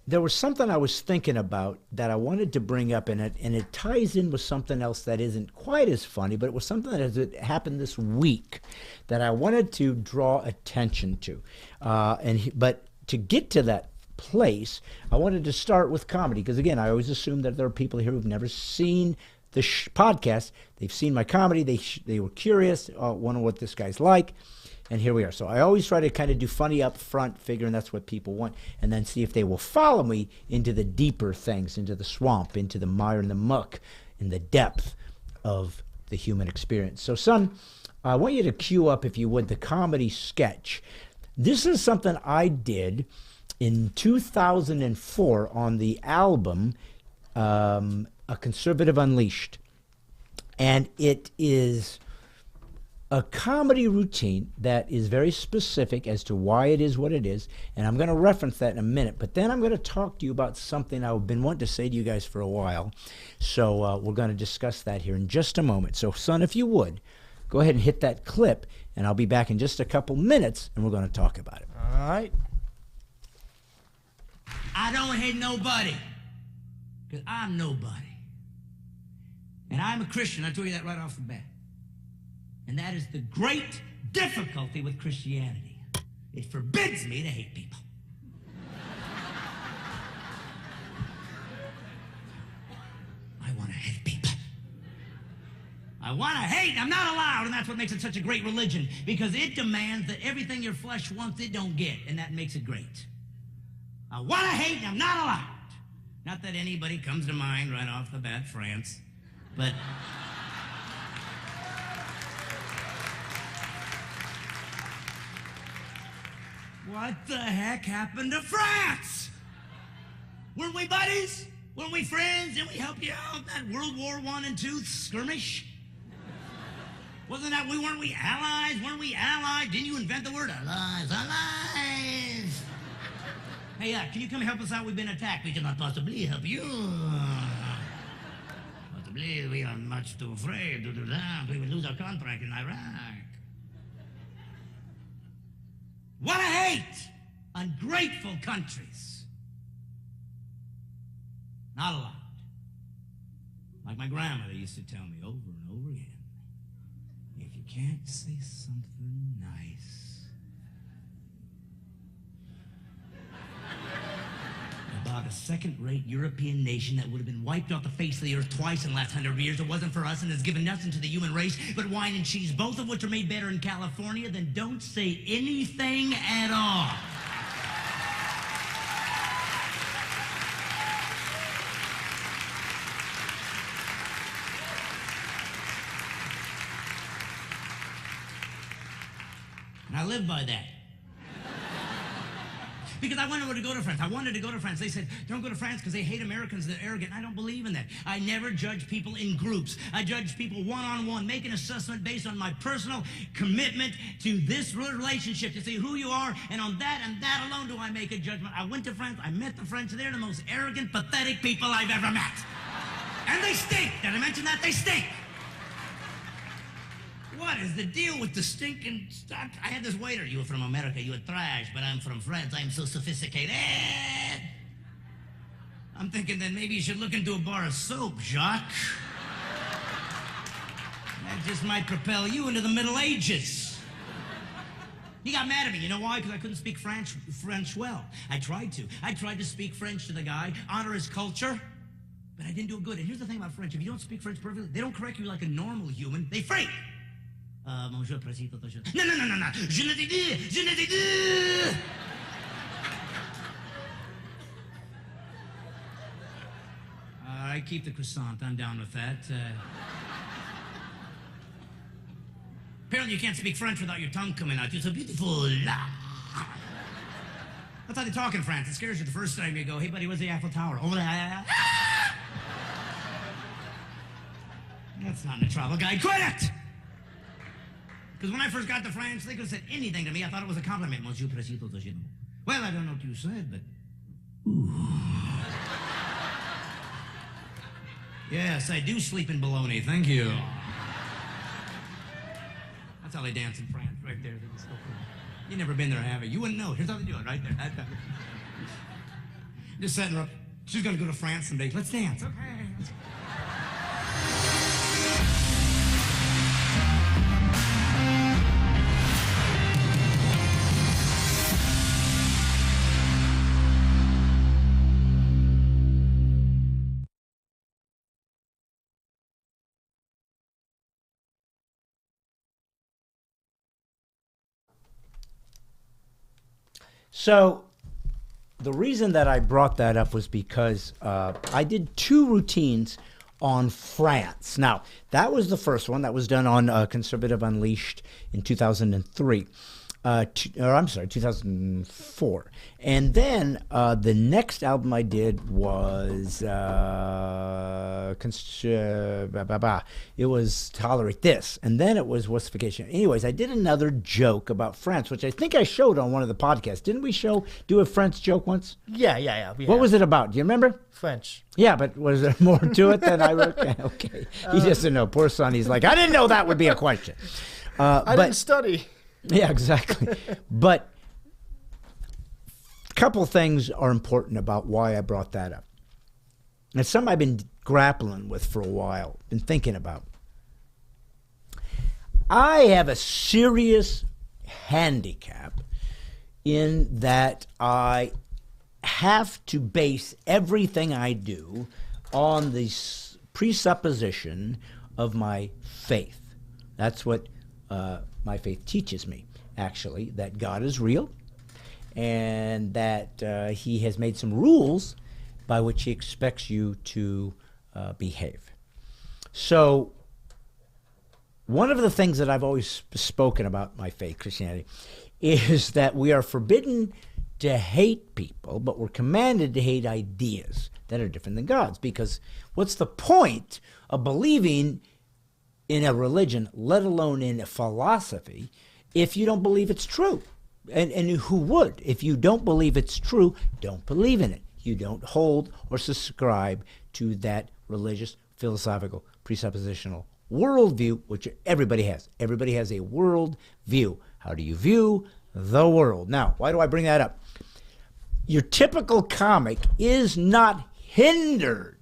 there was something I was thinking about that I wanted to bring up in it, and it ties in with something else that isn't quite as funny, but it was something that has happened this week that I wanted to draw attention to. But to get to that place, I wanted to start with comedy, because again, I always assume that there are people here who've never seen the podcast. They've seen my comedy. They were curious, wonder what this guy's like. And here we are. So I always try to kind of do funny up front, figuring that's what people want, and then see if they will follow me into the deeper things, into the swamp, into the mire and the muck, in the depth of the human experience. So, son, I want you to cue up, if you would, the comedy sketch. This is something I did in 2004 on the album A Conservative Unleashed. And it is a comedy routine that is very specific as to why it is what it is, and I'm going to reference that in a minute. But then I'm going to talk to you about something I've been wanting to say to you guys for a while. So we're going to discuss that here in just a moment. So, son, if you would, go ahead and hit that clip, and I'll be back in just a couple minutes, and we're going to talk about it.
All right.
I don't hate nobody, because I'm nobody. And I'm a Christian. I told you that right off the bat. And that is the great difficulty with Christianity. It forbids me to hate people. I want to hate people. I want to hate. I'm not allowed, and that's what makes it such a great religion, because it demands that everything your flesh wants, it don't get, and that makes it great. I want to hate, and I'm not allowed. Not that anybody comes to mind right off the bat, France, but... What the heck happened to France? Weren't we buddies? Weren't we friends? Didn't we help you out that World War I and II skirmish? Wasn't that weren't we allies? Weren't we allies? Didn't you invent the word allies? Allies! Hey, can you come help us out? We've been attacked. We cannot possibly help you. Possibly we are much too afraid to do that. We will lose our contract in Iraq. What I hate! Ungrateful countries. Not allowed. Like my grandmother used to tell me over and over again. If you can't say something nice about a second-rate European nation that would have been wiped off the face of the earth twice in the last 100 years, it wasn't for us and has given nothing to the human race but wine and cheese, both of which are made better in California, then don't say anything at all. And I live by that. Because I wanted to go to France. I wanted to go to France. They said, don't go to France because they hate Americans. They're arrogant. I don't believe in that. I never judge people in groups. I judge people one-on-one, make an assessment based on my personal commitment to this relationship, to see who you are, and on that and that alone do I make a judgment. I went to France. I met the French. They're the most arrogant, pathetic people I've ever met. And they stink. Did I mention that? They stink. What is the deal with the stinking stuff? I had this waiter. You were from America. You were trash, but I'm from France. I'm so sophisticated. I'm thinking that maybe you should look into a bar of soap, Jacques. That just might propel you into the Middle Ages. He got mad at me. You know why? Because I couldn't speak French well. I tried to. I tried to speak French to the guy, honor his culture. but I didn't do it good. And here's the thing about French. If you don't speak French perfectly, they don't correct you like a normal human. They freak. Bonjour, président. No, no, no, no, no. Je ne t'ai dit. Je ne t'ai dit. I keep the croissant. I'm down with that. Apparently you can't speak French without your tongue coming out. You're so beautiful. That's how they talk in France. It scares you the first time you go, hey, buddy, where's the Eiffel Tower? Over there. That's not a travel guide. Quit it! Because when I first got to France, they could have said anything to me. I thought it was a compliment. Monsieur Président. Well, I don't know what you said, but... Ooh. Yes, I do sleep in bologna. Thank you. That's how they dance in France, right there. So cool. You've never been there, have you? You wouldn't know. Here's how they do it, right there. Just setting her up. She's going to go to France someday. Let's dance. Okay.
So the reason that I brought that up was because I did 2 routines on France. Now, that was the first one that was done on Conservative Unleashed in 2003. 2004. And then the next album I did was it was Tolerate This, and then it was Wussification. Anyways, I did another joke about France, which I think I showed on one of the podcasts. Didn't we do a French joke once?
Yeah.
What was it about? Do you remember?
French.
Yeah, but was there more to it than I wrote? Okay. He doesn't know. Poor son. He's like, I didn't know that would be a question.
I didn't study.
Yeah, exactly. But a couple things are important about why I brought that up. It's something I've been grappling with for a while, been thinking about. I have a serious handicap in that I have to base everything I do on the presupposition of my faith. That's what my faith teaches me, actually, that God is real and that he has made some rules by which he expects you to behave. So one of the things that I've always spoken about my faith, Christianity, is that we are forbidden to hate people, but we're commanded to hate ideas that are different than God's. Because what's the point of believing in a religion, let alone in a philosophy, if you don't believe it's true? And who would? If you don't believe it's true, don't believe in it. You don't hold or subscribe to that religious, philosophical, presuppositional worldview, which everybody has. Everybody has a world view. How do you view the world? Now, why do I bring that up? Your typical comic is not hindered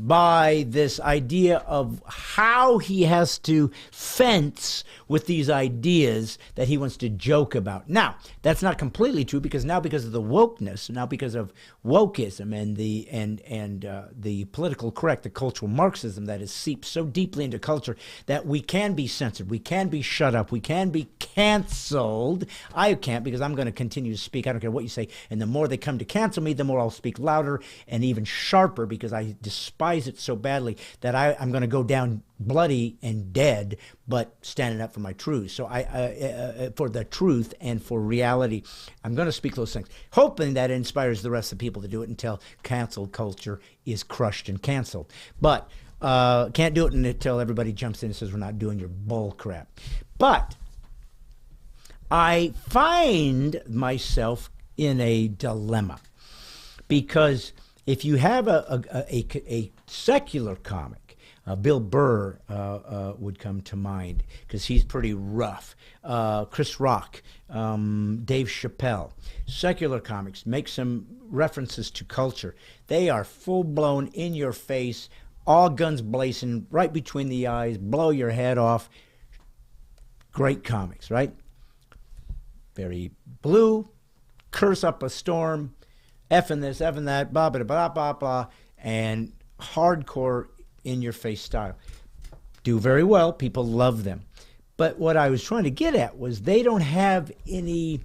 by this idea of how he has to fence with these ideas that he wants to joke about. Now, that's not completely true, because now, because of the wokeness, now because of wokeism and the political correct, the cultural Marxism that has seeped so deeply into culture, that we can be censored, we can be shut up, we can be canceled. I can't, because I'm going to continue to speak. I don't care what you say. And the more they come to cancel me, the more I'll speak louder and even sharper, because I despise it so badly that I'm going to go down bloody and dead, but standing up for my truth. So for the truth and for reality, I'm going to speak those things, hoping that it inspires the rest of the people to do it until cancel culture is crushed and canceled. But can't do it until everybody jumps in and says we're not doing your bull crap. But I find myself in a dilemma, because if you have a secular comic, Bill Burr would come to mind, because he's pretty rough. Chris Rock, Dave Chappelle. Secular comics make some references to culture. They are full-blown, in-your-face, all guns blazing, right between the eyes, blow your head off. Great comics, right? Very blue, curse up a storm, effing this, effing that, blah, blah, blah, blah, blah, and hardcore, in-your-face style. Do very well. People love them. But what I was trying to get at was they don't have any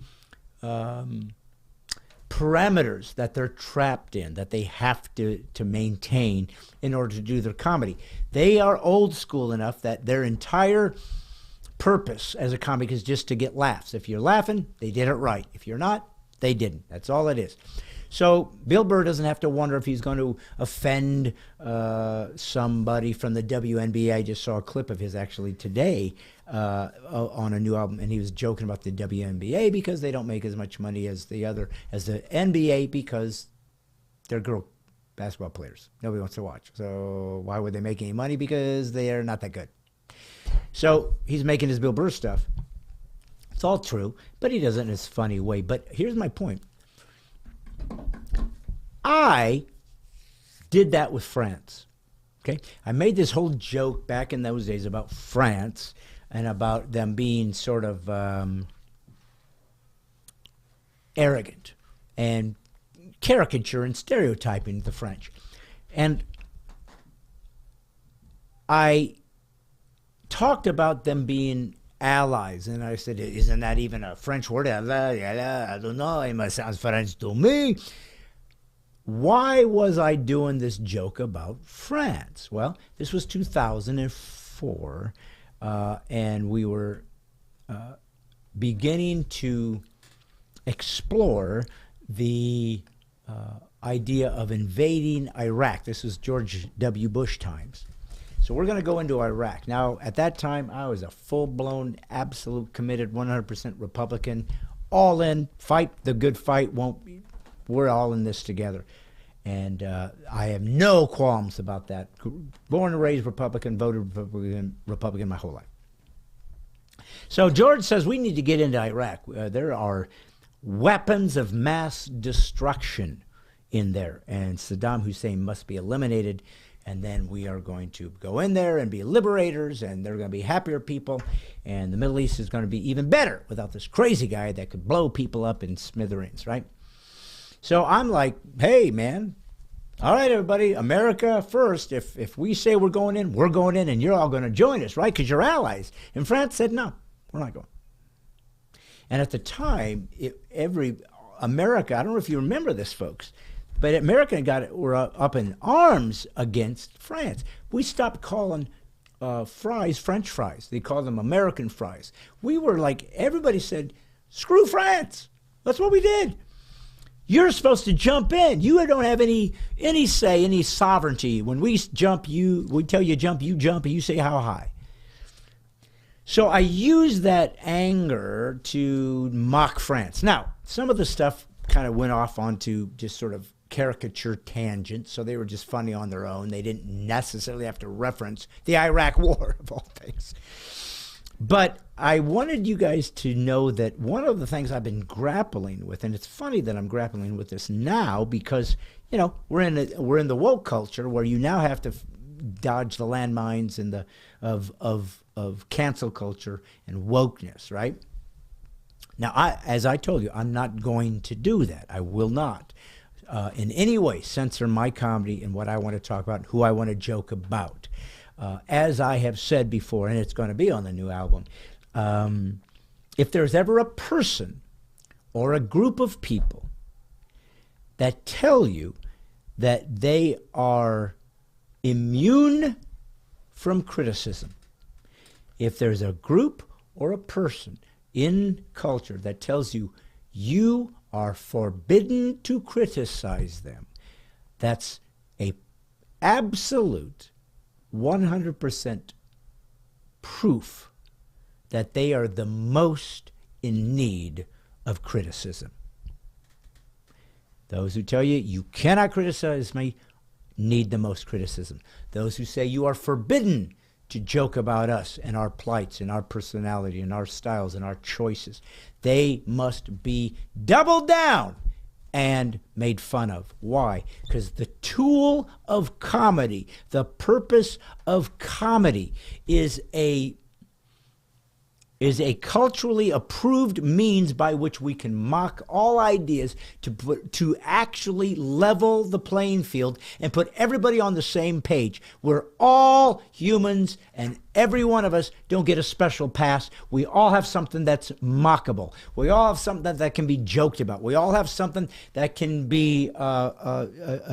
parameters that they're trapped in, that they have to maintain in order to do their comedy. They are old school enough that their entire purpose as a comic is just to get laughs. If you're laughing, they did it right. If you're not, they didn't. That's all it is. So Bill Burr doesn't have to wonder if he's going to offend somebody from the WNBA. I just saw a clip of his actually today on a new album, and he was joking about the WNBA because they don't make as much money as the NBA because they're girl basketball players. Nobody wants to watch. So why would they make any money? Because they are not that good. So he's making his Bill Burr stuff. It's all true, but he does it in his funny way. But here's my point. I did that with France. Okay? I made this whole joke back in those days about France and about them being sort of arrogant and caricature and stereotyping the French. And I talked about them being allies, and I said, isn't that even a French word? I don't know, it sounds French to me. Why was I doing this joke about France? Well, this was 2004, and we were beginning to explore the idea of invading Iraq. This was George W. Bush times. So we're going to go into Iraq. Now, at that time, I was a full-blown, absolute, committed, 100% Republican, all in, fight the good fight, we're all in this together. And I have no qualms about that. Born and raised Republican, voted Republican my whole life. So George says we need to get into Iraq. There are weapons of mass destruction in there, and Saddam Hussein must be eliminated. And then we are going to go in there and be liberators, and they're going to be happier people, and the Middle East is going to be even better without this crazy guy that could blow people up in smithereens, right? So I'm like, hey, man, all right, everybody, America first. If we say we're going in, and you're all going to join us, right, because you're allies. And France said, no, we're not going. And at the time, America, I don't know if you remember this, folks, but America were up in arms against France. We stopped calling fries French fries. They called them American fries. We were like, everybody said, screw France. That's what we did. You're supposed to jump in. You don't have any say, any sovereignty. When we jump, we tell you jump, and you say how high. So I used that anger to mock France. Now, some of the stuff kind of went off onto just sort of caricature tangents, so they were just funny on their own. They didn't necessarily have to reference the Iraq War, of all things. But I wanted you guys to know that one of the things I've been grappling with, and it's funny that I'm grappling with this now because, you know, we're in the woke culture where you now have to dodge the landmines and of cancel culture and wokeness, right? Now, as I told you, I'm not going to do that. I will not in any way censor my comedy and what I want to talk about, who I want to joke about. As I have said before, and it's going to be on the new album, if there's ever a person or a group of people that tell you that they are immune from criticism, if there's a group or a person in culture that tells you you are forbidden to criticize them, that's a absolute 100% proof that they are the most in need of criticism. Those who tell you you cannot criticize me need the most criticism. Those who say you are forbidden to joke about us and our plights and our personality and our styles and our choices, they must be doubled down and made fun of. Why? Because the tool of comedy, the purpose of comedy is a is a culturally approved means by which we can mock all ideas to actually level the playing field and put everybody on the same page. We're all humans, and every one of us don't get a special pass. We all have something that's mockable. We all have something that can be joked about. We all have something that can be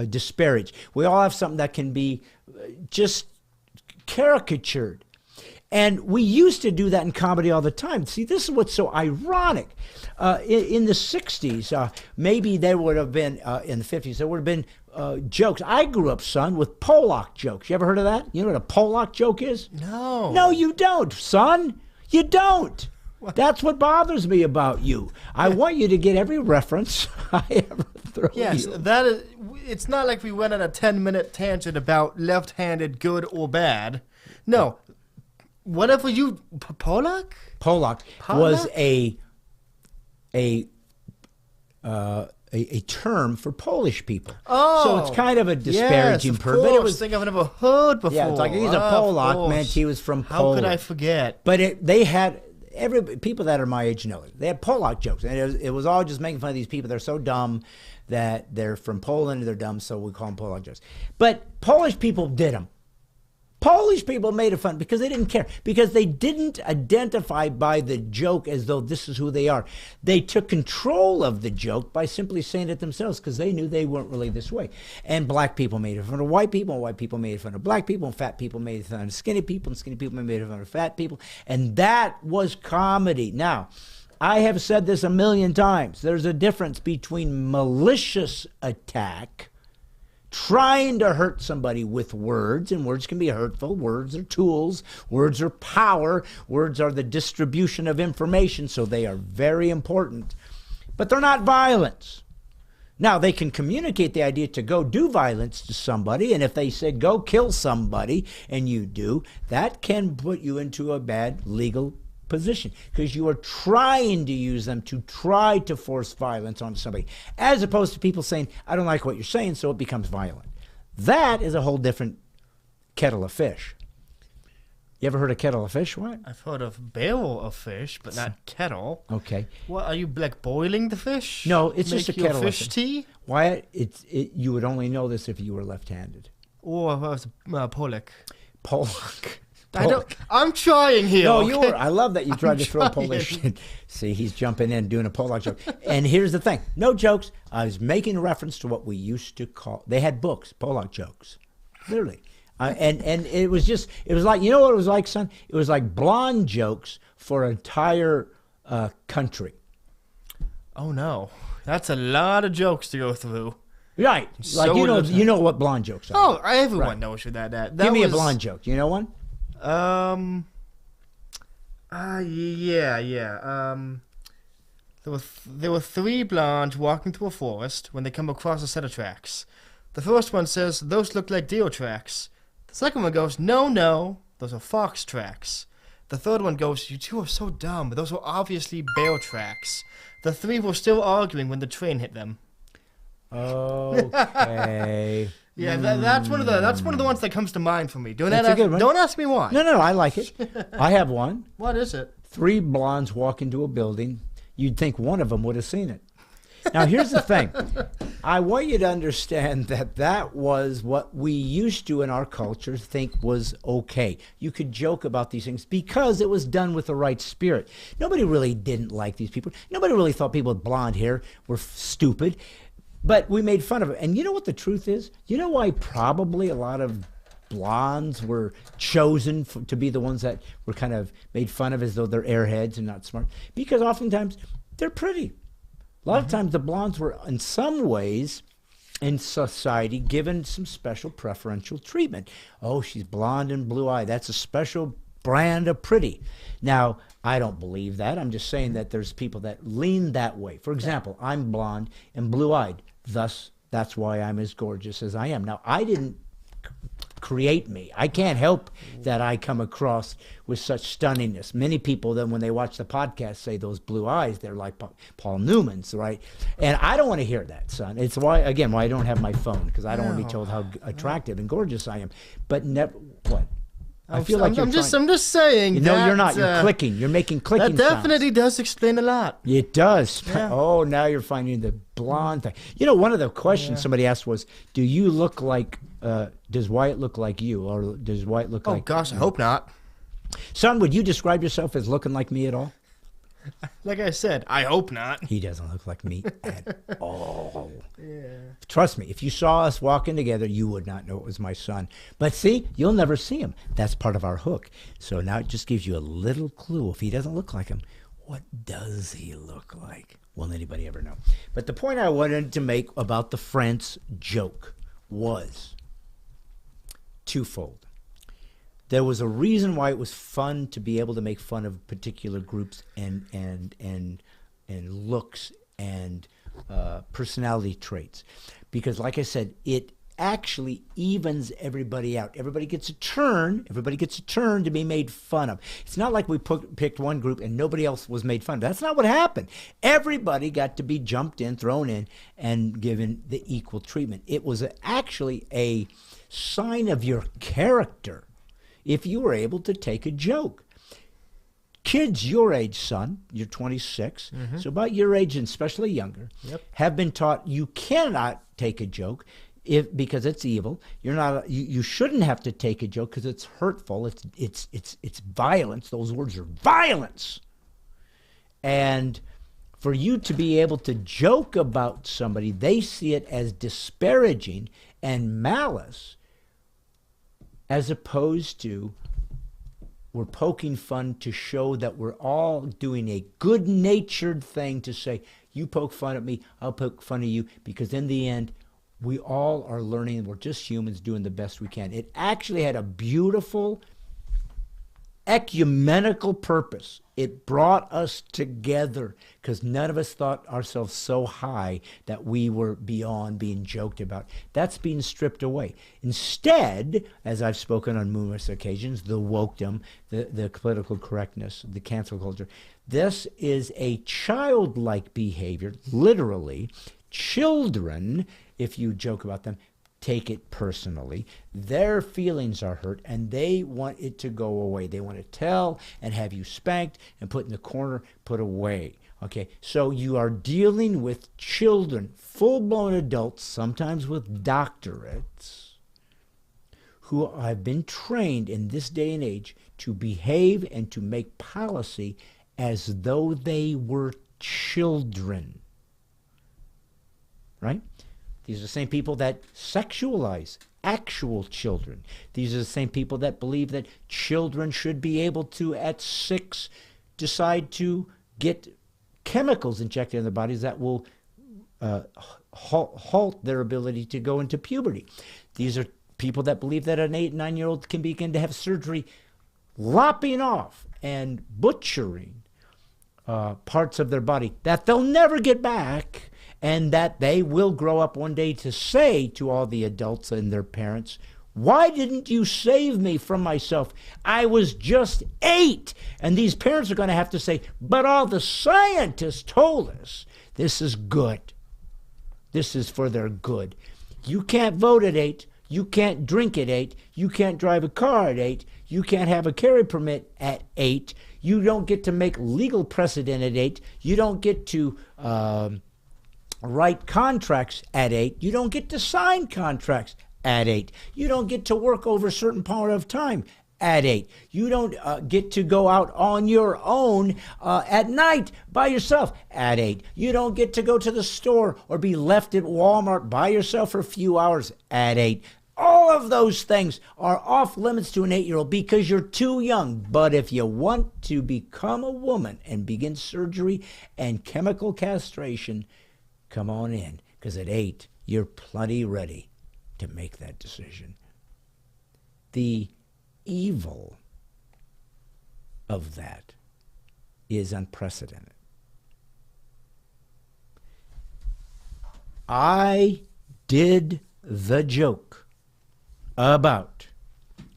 disparaged. We all have something that can be just caricatured. And we used to do that in comedy all the time. See, this is what's so ironic. In the 60s, maybe there would have been, in the 50s, there would have been jokes. I grew up, son, with Pollock jokes. You ever heard of that? You know what a Pollock joke is?
No.
No, you don't, son. You don't. What? That's what bothers me about you. I want you to get every reference I ever throw you.
Yes, that is. It's not like we went on a 10-minute tangent about left-handed good or bad. No. Whatever you Pollock
was a term for Polish people.
Oh,
so it's kind of a disparaging term. But it was
thing I've never heard before.
Yeah, it's like he's a Polak meant he was from Poland.
How could I forget?
But they had people that are my age know it. They had Polak jokes, and it was all just making fun of these people. They're so dumb that they're from Poland and they're dumb, so we call them Polak jokes. But Polish people did them. Polish people made it fun because they didn't care, because they didn't identify by the joke as though this is who they are. They took control of the joke by simply saying it themselves because they knew they weren't really this way. And black people made it fun of white people, and white people made it fun of black people, and fat people made it fun of skinny people, and skinny people made it fun of fat people. And that was comedy. Now, I have said this a million times. There's a difference between malicious attack, trying to hurt somebody with words, and words can be hurtful. Words are tools. Words are power. Words are the distribution of information, so they are very important. But they're not violence. Now, they can communicate the idea to go do violence to somebody, and if they said go kill somebody, and you do, that can put you into a bad legal position because you are trying to use them to try to force violence on somebody, as opposed to people saying, I don't like what you're saying, so it becomes violent. That is a whole different kettle of fish. You ever heard of kettle of fish? What?
I've heard of barrel of fish, but not kettle.
Okay.
What, are you like boiling the fish?
No, it's just a kettle of
fish tea?
Wyatt, you would only know this if you were left-handed.
Or was Pollock?
Pollock.
I'm trying here.
No,
okay?
you were. I love that you tried to throw Polish in. See, he's jumping in, doing a Polak joke. And here's the thing. No jokes. I was making a reference to what we used to call, they had books, Polak jokes. Literally. And it was just, it was like, you know what it was like, son? It was like blonde jokes for an entire country.
Oh, no. That's a lot of jokes to go through.
Right. Like, you know what blonde jokes are.
Oh, everyone knows who that
Give me a blonde joke. You know one?
Yeah. There were three blondes walking through a forest when they come across a set of tracks. The first one says, "Those look like deer tracks." The second one goes, "No, those are fox tracks." The third one goes, "You two are so dumb. Those were obviously bear tracks." The three were still arguing when the train hit them.
Okay.
Yeah, that's one of the ones that comes to mind for me. Don't ask me why.
No, I like it. I have one.
What is it?
Three blondes walk into a building. You'd think one of them would have seen it. Now, here's the thing. I want you to understand that was what we used to in our culture think was okay. You could joke about these things because it was done with the right spirit. Nobody really didn't like these people. Nobody really thought people with blonde hair were stupid. But we made fun of it. And you know what the truth is? You know why probably a lot of blondes were chosen to be the ones that were kind of made fun of as though they're airheads and not smart? Because oftentimes they're pretty. A lot of times the blondes were in some ways in society given some special preferential treatment. Oh, she's blonde and blue-eyed. That's a special brand of pretty. Now, I don't believe that. I'm just saying that there's people that lean that way. For example, I'm blonde and blue-eyed. Thus, that's why I'm as gorgeous as I am. Now, I didn't create me. I can't help that I come across with such stunningness. Many people then when they watch the podcast say those blue eyes, they're like Paul Newman's, right? And I don't want to hear that, son. It's why I don't have my phone, because I don't want to be told how attractive and gorgeous I am. But what? I feel like
I'm just saying.
No, you're not. You're clicking. You're making clicking
That definitely
sounds.
does explain a lot.
It does.
Yeah.
Oh, now you're finding the blonde thing. One of the questions somebody asked was, do you look like, does Wyatt look like you? Or does Wyatt look like...
Oh, gosh, I hope not.
Son, would you describe yourself as looking like me at all?
Like I said, I hope not.
He doesn't look like me at all.
Yeah.
Trust me, if you saw us walking together, you would not know it was my son. But see, you'll never see him. That's part of our hook. So now it just gives you a little clue. If he doesn't look like him, what does he look like? Will anybody ever know? But the point I wanted to make about the France joke was twofold. There was a reason why it was fun to be able to make fun of particular groups and looks and personality traits, because, like I said, it actually evens everybody out. Everybody gets a turn. Everybody gets a turn to be made fun of. It's not like we picked one group and nobody else was made fun of. That's not what happened. Everybody got to be jumped in, thrown in, and given the equal treatment. It was actually a sign of your character if you were able to take a joke. Kids your age, son, you're 26, so about your age and especially younger, have been taught you cannot take a joke because it's evil. You're not. You shouldn't have to take a joke because it's hurtful. It's violence. Those words are violence. And for you to be able to joke about somebody, they see it as disparaging and malice, as opposed to we're poking fun to show that we're all doing a good-natured thing to say, you poke fun at me, I'll poke fun at you, because in the end, we all are learning and we're just humans doing the best we can. It actually had a beautiful ecumenical purpose. It brought us together because none of us thought ourselves so high that we were beyond being joked about. That's being stripped away. Instead, as I've spoken on numerous occasions, the wokedom, the political correctness, the cancel culture, this is a childlike behavior. Literally, children, if you joke about them, take it personally. Their feelings are hurt and they want it to go away. They want to tell and have you spanked and put in the corner, put away. Okay, so you are dealing with children, full-blown adults, sometimes with doctorates, who have been trained in this day and age to behave and to make policy as though they were children. Right? These are the same people that sexualize actual children. These are the same people that believe that children should be able to, at 6, decide to get chemicals injected in their bodies that will halt their ability to go into puberty. These are people that believe that an 8 and 9-year-old can begin to have surgery lopping off and butchering parts of their body that they'll never get back, and that they will grow up one day to say to all the adults and their parents, why didn't you save me from myself? I was just 8. And these parents are going to have to say, but all the scientists told us this is good. This is for their good. You can't vote at 8. You can't drink at 8. You can't drive a car at 8. You can't have a carry permit at 8. You don't get to make legal precedent at 8. You don't get to write contracts at 8. You don't get to sign contracts at 8. You don't get to work over a certain part of time at 8. You don't get to go out on your own at night by yourself at 8. You don't get to go to the store or be left at Walmart by yourself for a few hours at 8. All of those things are off limits to an 8-year-old because you're too young. But if you want to become a woman and begin surgery and chemical castration, come on in, because at 8, you're plenty ready to make that decision. The evil of that is unprecedented. I did the joke about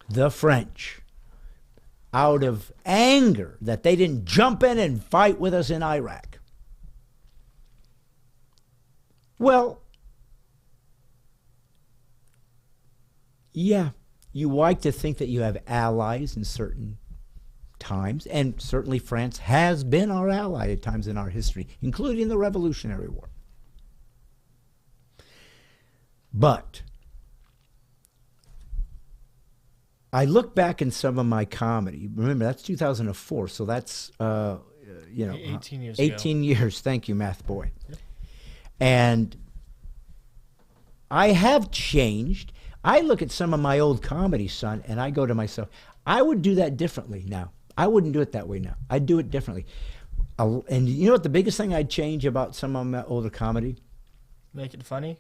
the French out of anger that they didn't jump in and fight with us in Iraq. Well, yeah, you like to think that you have allies in certain times, and certainly France has been our ally at times in our history, including the Revolutionary War. But I look back in some of my comedy. Remember, that's 2004, so that's
18 years
18
ago.
years. Thank you, math boy. Yep. And I have changed. I look at some of my old comedy, son, and I go to myself, I would do that differently now. I wouldn't do it that way now. I'd do it differently. And you know what the biggest thing I'd change about some of my older comedy?
Make it funny?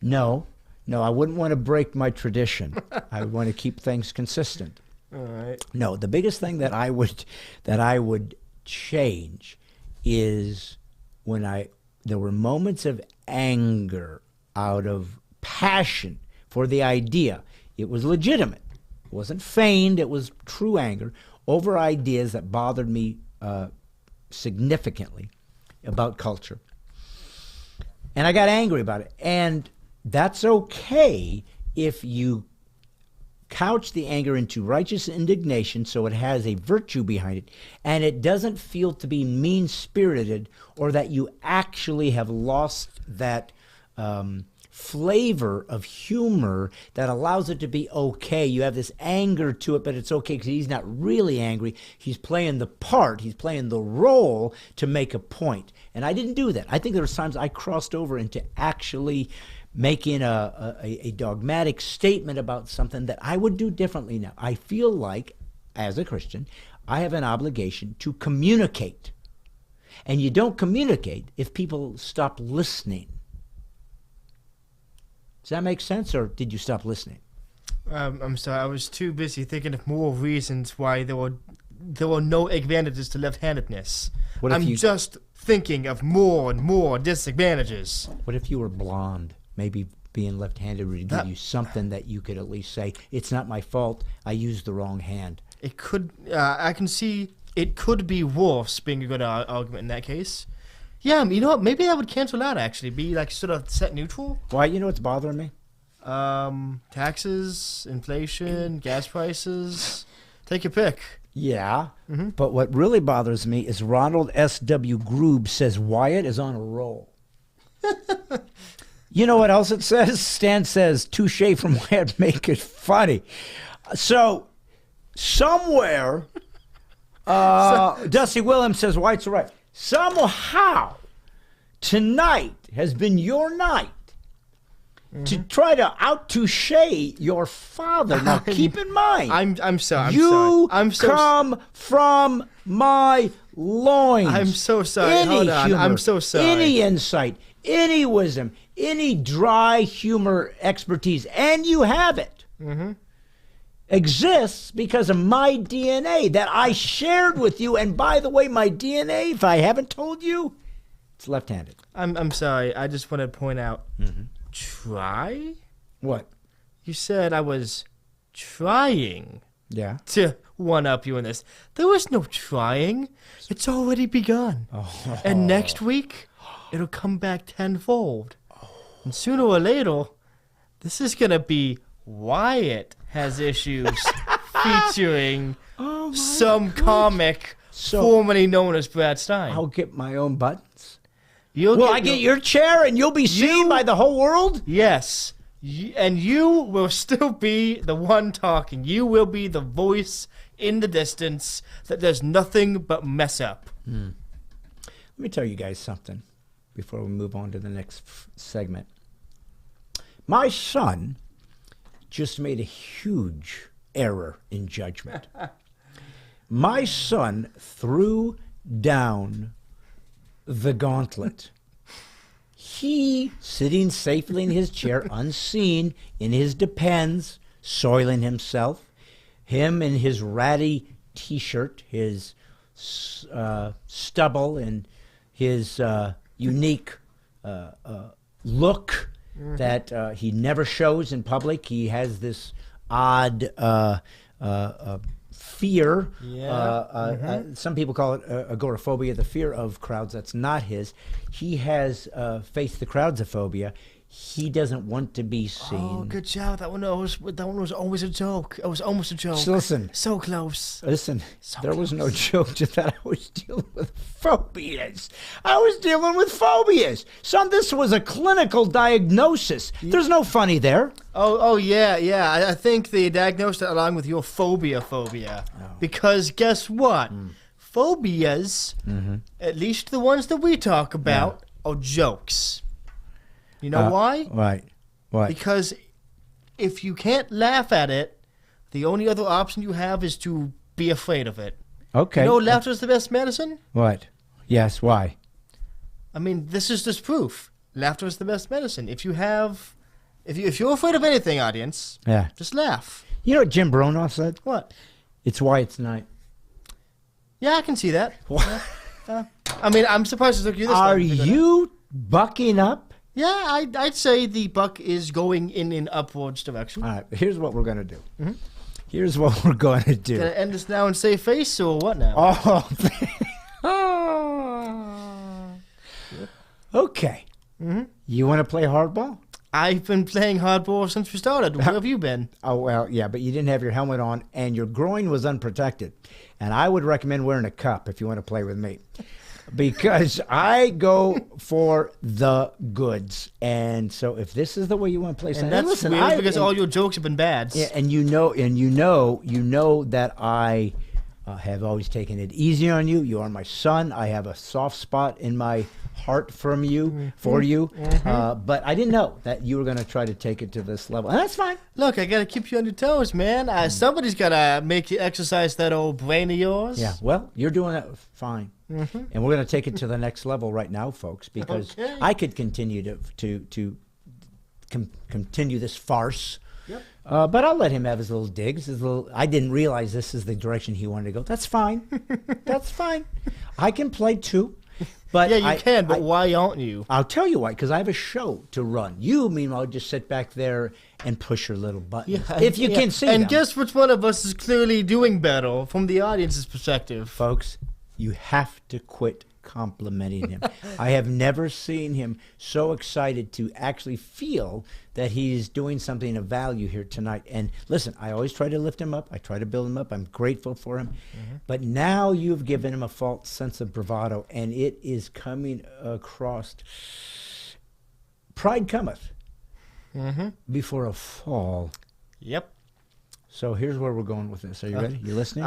No, I wouldn't want to break my tradition. I would want to keep things consistent.
All right.
No, the biggest thing that I would change is when there were moments of anger out of passion for the idea. It was legitimate. It wasn't feigned. It was true anger over ideas that bothered me significantly about culture. And I got angry about it. And that's okay if you couch the anger into righteous indignation so it has a virtue behind it, and it doesn't feel to be mean-spirited or that you actually have lost that flavor of humor that allows it to be okay. You have this anger to it, but it's okay because he's not really angry. He's playing the part. He's playing the role to make a point. And I didn't do that. I think there was times I crossed over into actually making a dogmatic statement about something that I would do differently now. I feel like, as a Christian, I have an obligation to communicate. And you don't communicate if people stop listening. Does that make sense, or did you stop listening?
I'm sorry, I was too busy thinking of more reasons why there were no advantages to left-handedness. I'm just thinking of more and more disadvantages.
What if you were blonde? Maybe being left-handed would give you something that you could at least say, it's not my fault, I used the wrong hand.
It could, I can see it could be worse being a good argument in that case. Yeah, you know what, maybe that would cancel out actually, be like sort of set neutral.
Why, you know what's bothering me?
Taxes, inflation, gas prices, take your pick.
Yeah, but what really bothers me is Ronald S.W. Groob says Wyatt is on a roll. You know what else it says? Stan says, touche from Wyatt, make it funny. So, somewhere, Dusty Williams says Wyatt's right. Somehow, tonight has been your night to try to out-touche your father. Now, keep in mind,
I'm sorry.
You come from my loins.
I'm so sorry.
Any
Hold on.
humor,
I'm so sorry.
Any insight, any wisdom, any dry humor expertise, and you have it, exists because of my DNA that I shared with you. And by the way, my DNA, if I haven't told you, it's left-handed.
I'm sorry. I just want to point out. Try?
What?
You said I was trying to one-up you in this. There was no trying. It's already begun. And next week, it'll come back tenfold. And sooner or later, this is going to be Wyatt Has Issues featuring some comic formerly known as Brad Stine.
I'll get my own buttons.
Will
I get your chair and you'll be seen by the whole world?
Yes. And you will still be the one talking. You will be the voice in the distance that does nothing but mess up.
Let me tell you guys something before we move on to the next segment. My son just made a huge error in judgment. My son threw down the gauntlet. He, sitting safely in his chair, unseen, in his Depends, soiling himself, him in his ratty T-shirt, his stubble, and his unique look that he never shows in public. He has this odd fear. Some people call it agoraphobia, the fear of crowds. That's not his. He has faced the crowdsophobia. He doesn't want to be seen.
Oh, good job. That one was always a joke. It was almost a joke.
So listen.
So close.
Listen,
So
there was no
close.
joke to that. I was dealing with phobias. I was dealing with phobias. Son, this was a clinical diagnosis. There's no funny there.
Oh yeah. I think they diagnosed it along with your phobia. Because guess what? Phobias, at least the ones that we talk about, are jokes. You know why?
Right. Why?
Because if you can't laugh at it, the only other option you have is to be afraid of it.
Okay.
You know, laughter is the best medicine?
What? Yes, why?
I mean, this is just proof. Laughter is the best medicine. If you're afraid of anything, audience,
Yeah.
just laugh.
You know what Jim Bronoff said?
What?
It's why it's night.
Yeah, I can see that. I mean, I'm surprised it took you this long
Are
to figure it out.
you bucking up?
Yeah, I'd say the buck is going in an upwards direction.
All right, here's what we're going to do. Here's what we're going to do.
Gonna end this now and save face, or what now?
Oh, okay. You want to play hardball?
I've been playing hardball since we started. Where have you been?
Oh, well, yeah, but you didn't have your helmet on, and your groin was unprotected. And I would recommend wearing a cup if you want to play with me. Because I go for the goods. And so if this is the way you want to play something,
And that's
listen,
weird because all your jokes have been bad.
Yeah, and you know that I have always taken it easy on you. You are my son. I have a soft spot in my heart for you. But I didn't know that you were going to try to take it to this level. And that's fine.
Look, I gotta keep you on your toes, man. Somebody's gotta make you exercise that old brain of yours.
Yeah, well, you're doing that fine. And we're going to take it to the next level right now, folks, because
Okay.
I could continue to continue this farce.
Yep.
But I'll let him have his little digs. I didn't realize this is the direction he wanted to go. That's fine. That's fine. I can play too. But
Yeah, you can, but why aren't you?
I'll tell you why, because I have a show to run. You, meanwhile, just sit back there and push your little buttons. If you can see
And
them.
guess which one of us is clearly doing better from the audience's perspective?
Folks, you have to quit complimenting him. I have never seen him so excited to actually feel that he's doing something of value here tonight. And listen, I always try to lift him up. I try to build him up. I'm grateful for him. But now you've given him a false sense of bravado, and it is coming across. Pride cometh before a fall.
Yep.
So here's where we're going with this. Are you ready? You listening?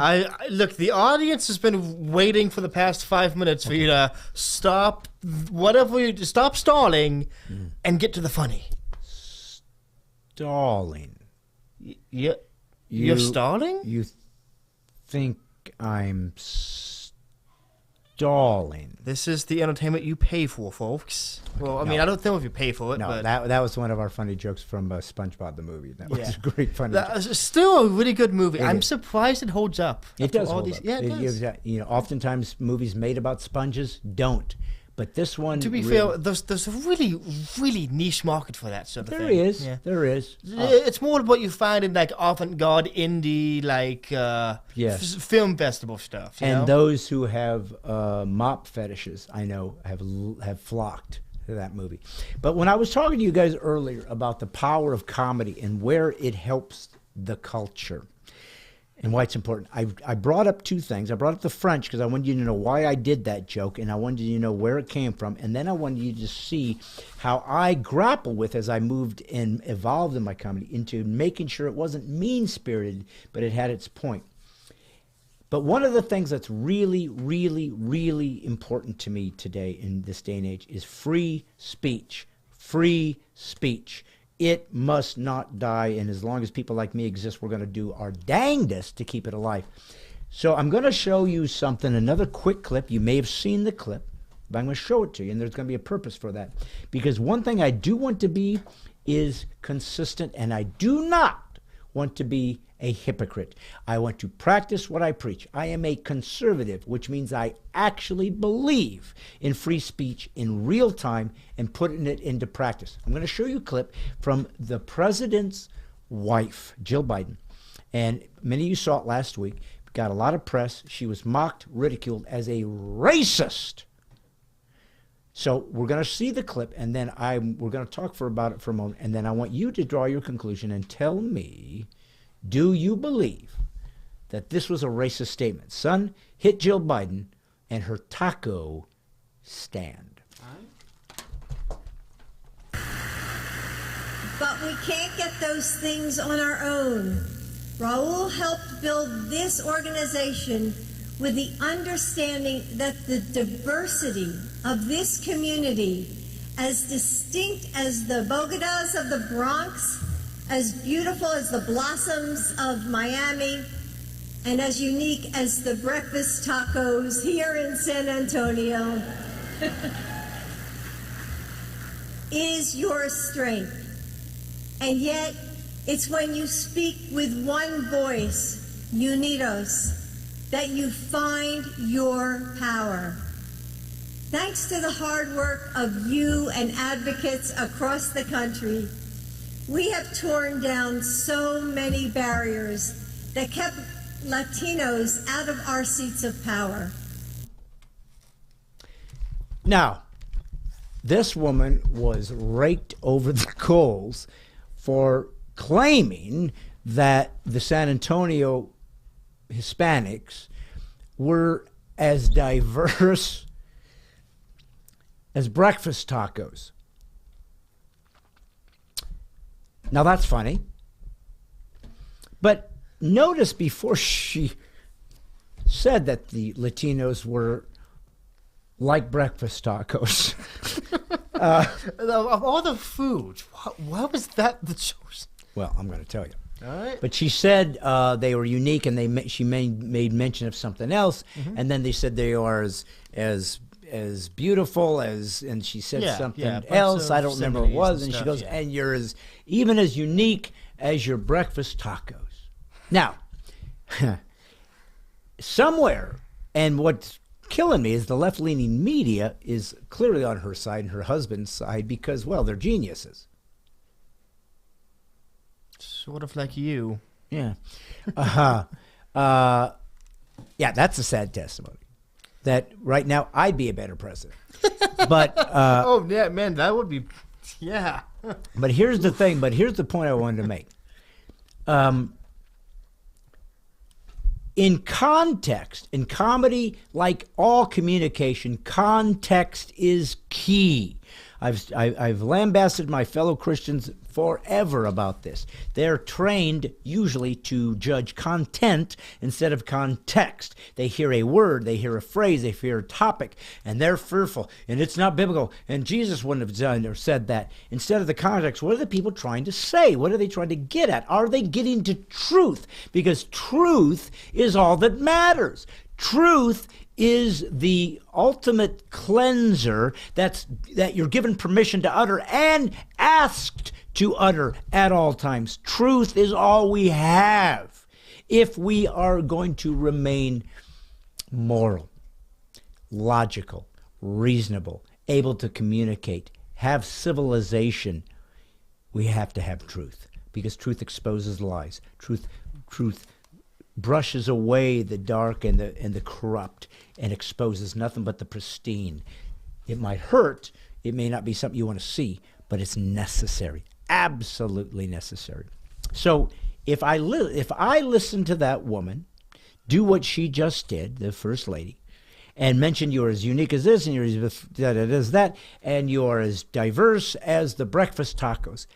Look, the audience has been waiting for the past 5 minutes for you to stop stop stalling and get to the funny.
Stalling.
You're stalling?
You think I'm stalling?
This is the entertainment you pay for, folks. Well, I mean, I don't know if you pay for it,
No,
but
that was one of our funny jokes from SpongeBob the movie. That was a great funny joke.
that's still a really good movie. I'm
is.
surprised it holds up.
It
after
does
all
hold
these-
up.
Yeah, it does.
You know, oftentimes movies made about sponges don't. But this one,
To be
really,
fair, there's a really, really niche market for that sort of
there
thing.
is.
Yeah.
There is.
It's more what you find in like avant-garde indie, like
Yes.
film festival stuff. You know?
And those who have mop fetishes, I know, have flocked to that movie. But when I was talking to you guys earlier about the power of comedy and where it helps the culture and why it's important, I brought up two things. I brought up the French because I wanted you to know why I did that joke, and I wanted you to know where it came from, and then I wanted you to see how I grapple with as I moved and evolved in my comedy into making sure it wasn't mean-spirited, but it had its point. But one of the things that's really, really, really important to me today in this day and age is free speech. Free speech. It must not die, and as long as people like me exist, we're going to do our dangdest to keep it alive. So I'm going to show you something, another quick clip. You may have seen the clip, but I'm going to show it to you, and there's going to be a purpose for that. Because one thing I do want to be is consistent, and I do not want to be a hypocrite. I want to practice what I preach. I am a conservative, which means I actually believe in free speech in real time and putting it into practice. I'm going to show you a clip from the president's wife, Jill Biden. And many of you saw it last week. Got a lot of press. She was mocked, ridiculed as a racist. So we're going to see the clip, and then we're going to talk about it for a moment, and then I want you to draw your conclusion and tell me, do you believe that this was a racist statement? Son hit Jill Biden and her taco stand.
But we can't get those things on our own. Raul helped build this organization with the understanding that the diversity of this community, as distinct as the Bogotas of the Bronx, as beautiful as the blossoms of Miami, and as unique as the breakfast tacos here in San Antonio, is your strength. And yet, it's when you speak with one voice, unidos, that you find your power. Thanks to the hard work of you and advocates across the country, we have torn down so many barriers that kept Latinos out of our seats of power.
Now, this woman was raked over the coals for claiming that the San Antonio Hispanics were as diverse as breakfast tacos. Now that's funny. But notice before she said that the Latinos were like breakfast tacos.
Of all the foods, why was that the choice?
Well, I'm going to tell you.
All right.
But she said they were unique, and she made mention of something else, and then they said they are as beautiful as, and she said something else. I don't remember what it was, and she goes, and you're even as unique as your breakfast tacos. Now, somewhere, and what's killing me is the left-leaning media is clearly on her side and her husband's side because, well, they're geniuses.
Sort of like you.
Yeah. Yeah, that's a sad testimony. That right now I'd be a better president. But
oh yeah, man, that would be, yeah.
But here's the thing. But here's the point I wanted to make. In context, in comedy, like all communication, context is key. I've lambasted my fellow Christians forever about this. They're trained usually to judge content instead of context. They hear a word, they hear a phrase, they hear a topic, and they're fearful, and it's not biblical, and Jesus wouldn't have done or said that. Instead of the context, what are the people trying to say? What are they trying to get at? Are they getting to truth? Because truth is all that matters. Truth is the ultimate cleanser that you're given permission to utter and asked to utter at all times. Truth is all we have if we are going to remain moral, logical, reasonable, able to communicate, have civilization. We have to have truth because truth exposes lies. Truth brushes away the dark and the corrupt and exposes nothing but the pristine. It might hurt. It may not be something you want to see, but it's necessary, absolutely necessary. So if I listen to that woman do what she just did, the First Lady, and mention you're as unique as this and you're as that, and you're as diverse as the breakfast tacos,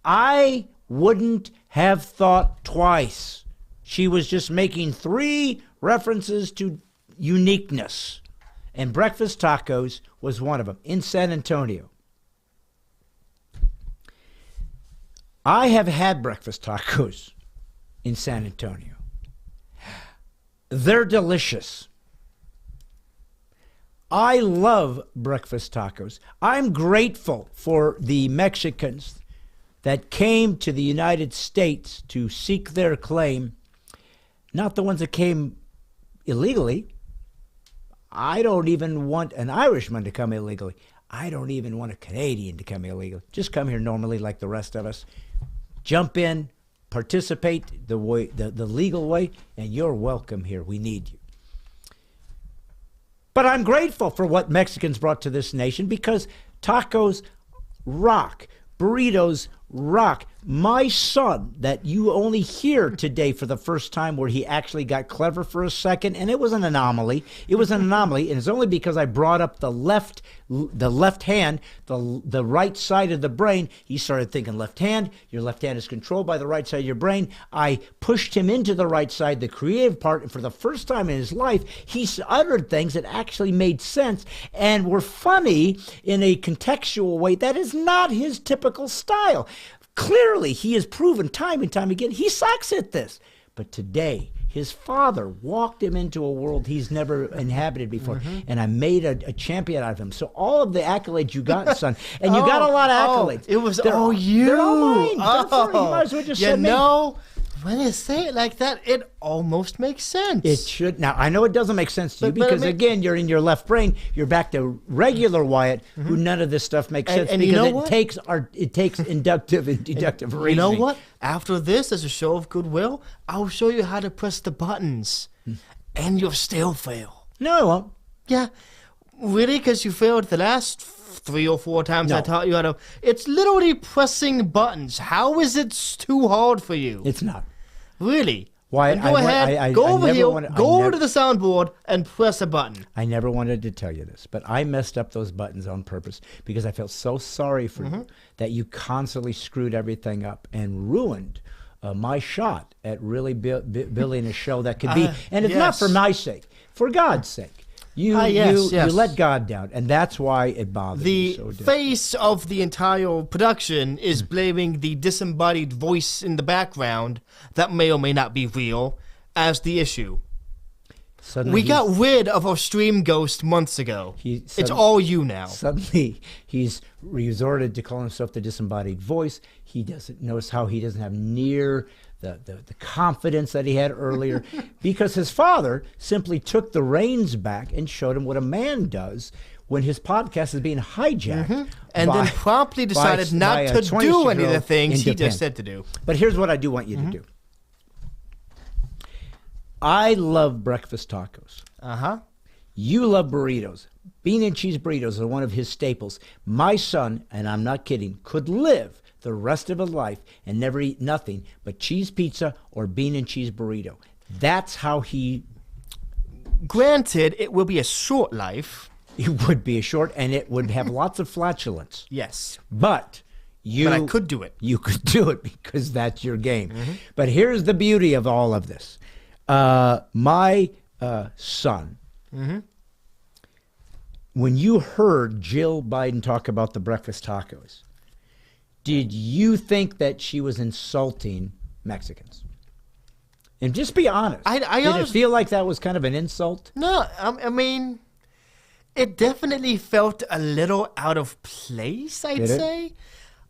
I wouldn't have thought twice. She was just making 3 references to uniqueness, and breakfast tacos was one of them in San Antonio. I have had breakfast tacos in San Antonio. They're delicious. I love breakfast tacos. I'm grateful for the Mexicans that came to the United States to seek their claim. Not the ones that came illegally. I don't even want an Irishman to come illegally. I don't even want a Canadian to come illegally. Just come here normally like the rest of us. Jump in, participate the legal way, and you're welcome here. We need you. But I'm grateful for what Mexicans brought to this nation because tacos rock, burritos rock. My son, that you only hear today for the first time where he actually got clever for a second, and it was an anomaly. It was an anomaly, and it's only because I brought up the left hand, the right side of the brain. He started thinking left hand. Your left hand is controlled by the right side of your brain. I pushed him into the right side, the creative part, and for the first time in his life, he uttered things that actually made sense and were funny in a contextual way that is not his typical style. Clearly, he has proven time and time again he sucks at this. But today, his father walked him into a world he's never inhabited before, and I made a champion out of him. So all of the accolades you got, son, and you got a lot of accolades.
It was all you.
They're all mine. You might as well just send me.
When you say it like that, it almost makes sense.
It should. Now, I know it doesn't make sense to you because, again, you're in your left brain. You're back to regular Wyatt, who none of this stuff makes sense
and
because
you know
it takes inductive and deductive reasoning.
You know what? After this, as a show of goodwill, I'll show you how to press the buttons, and you'll still fail.
No, I won't.
Yeah. Really? Because you failed the last 3 or 4 times I taught you how to... It's literally pressing buttons. How is it too hard for you?
It's not.
Really?
Why?
Go ahead, go over here, go over to the soundboard, and press a button.
I never wanted to tell you this, but I messed up those buttons on purpose because I felt so sorry for you that you constantly screwed everything up and ruined my shot at really building a show that could be... and it's not for my sake, for God's sake. You let God down, and that's why it bothers me so
The face of the entire production is blaming the disembodied voice in the background that may or may not be real as the issue. We got rid of our stream ghost months ago. It's all you now.
Suddenly, he's resorted to calling himself the disembodied voice. He doesn't notice how he doesn't have near the confidence that he had earlier because his father simply took the reins back and showed him what a man does when his podcast is being hijacked.
And then promptly decided not to do any of the things he just said to do.
But here's what I do want you to do. I love breakfast tacos. You love burritos. Bean and cheese burritos are one of his staples. My son, and I'm not kidding, could live the rest of his life and never eat nothing but cheese pizza or bean and cheese burrito. That's how he...
Granted, it will be a short life.
It would be a short, and it would have lots of flatulence.
Yes.
But
I could do it.
You could do it because that's your game. But here's the beauty of all of this. My son, when you heard Jill Biden talk about the breakfast tacos, did you think that she was insulting Mexicans? And just be honest. Did it feel like that was kind of an insult?
No, I mean, it definitely felt a little out of place, I'd say.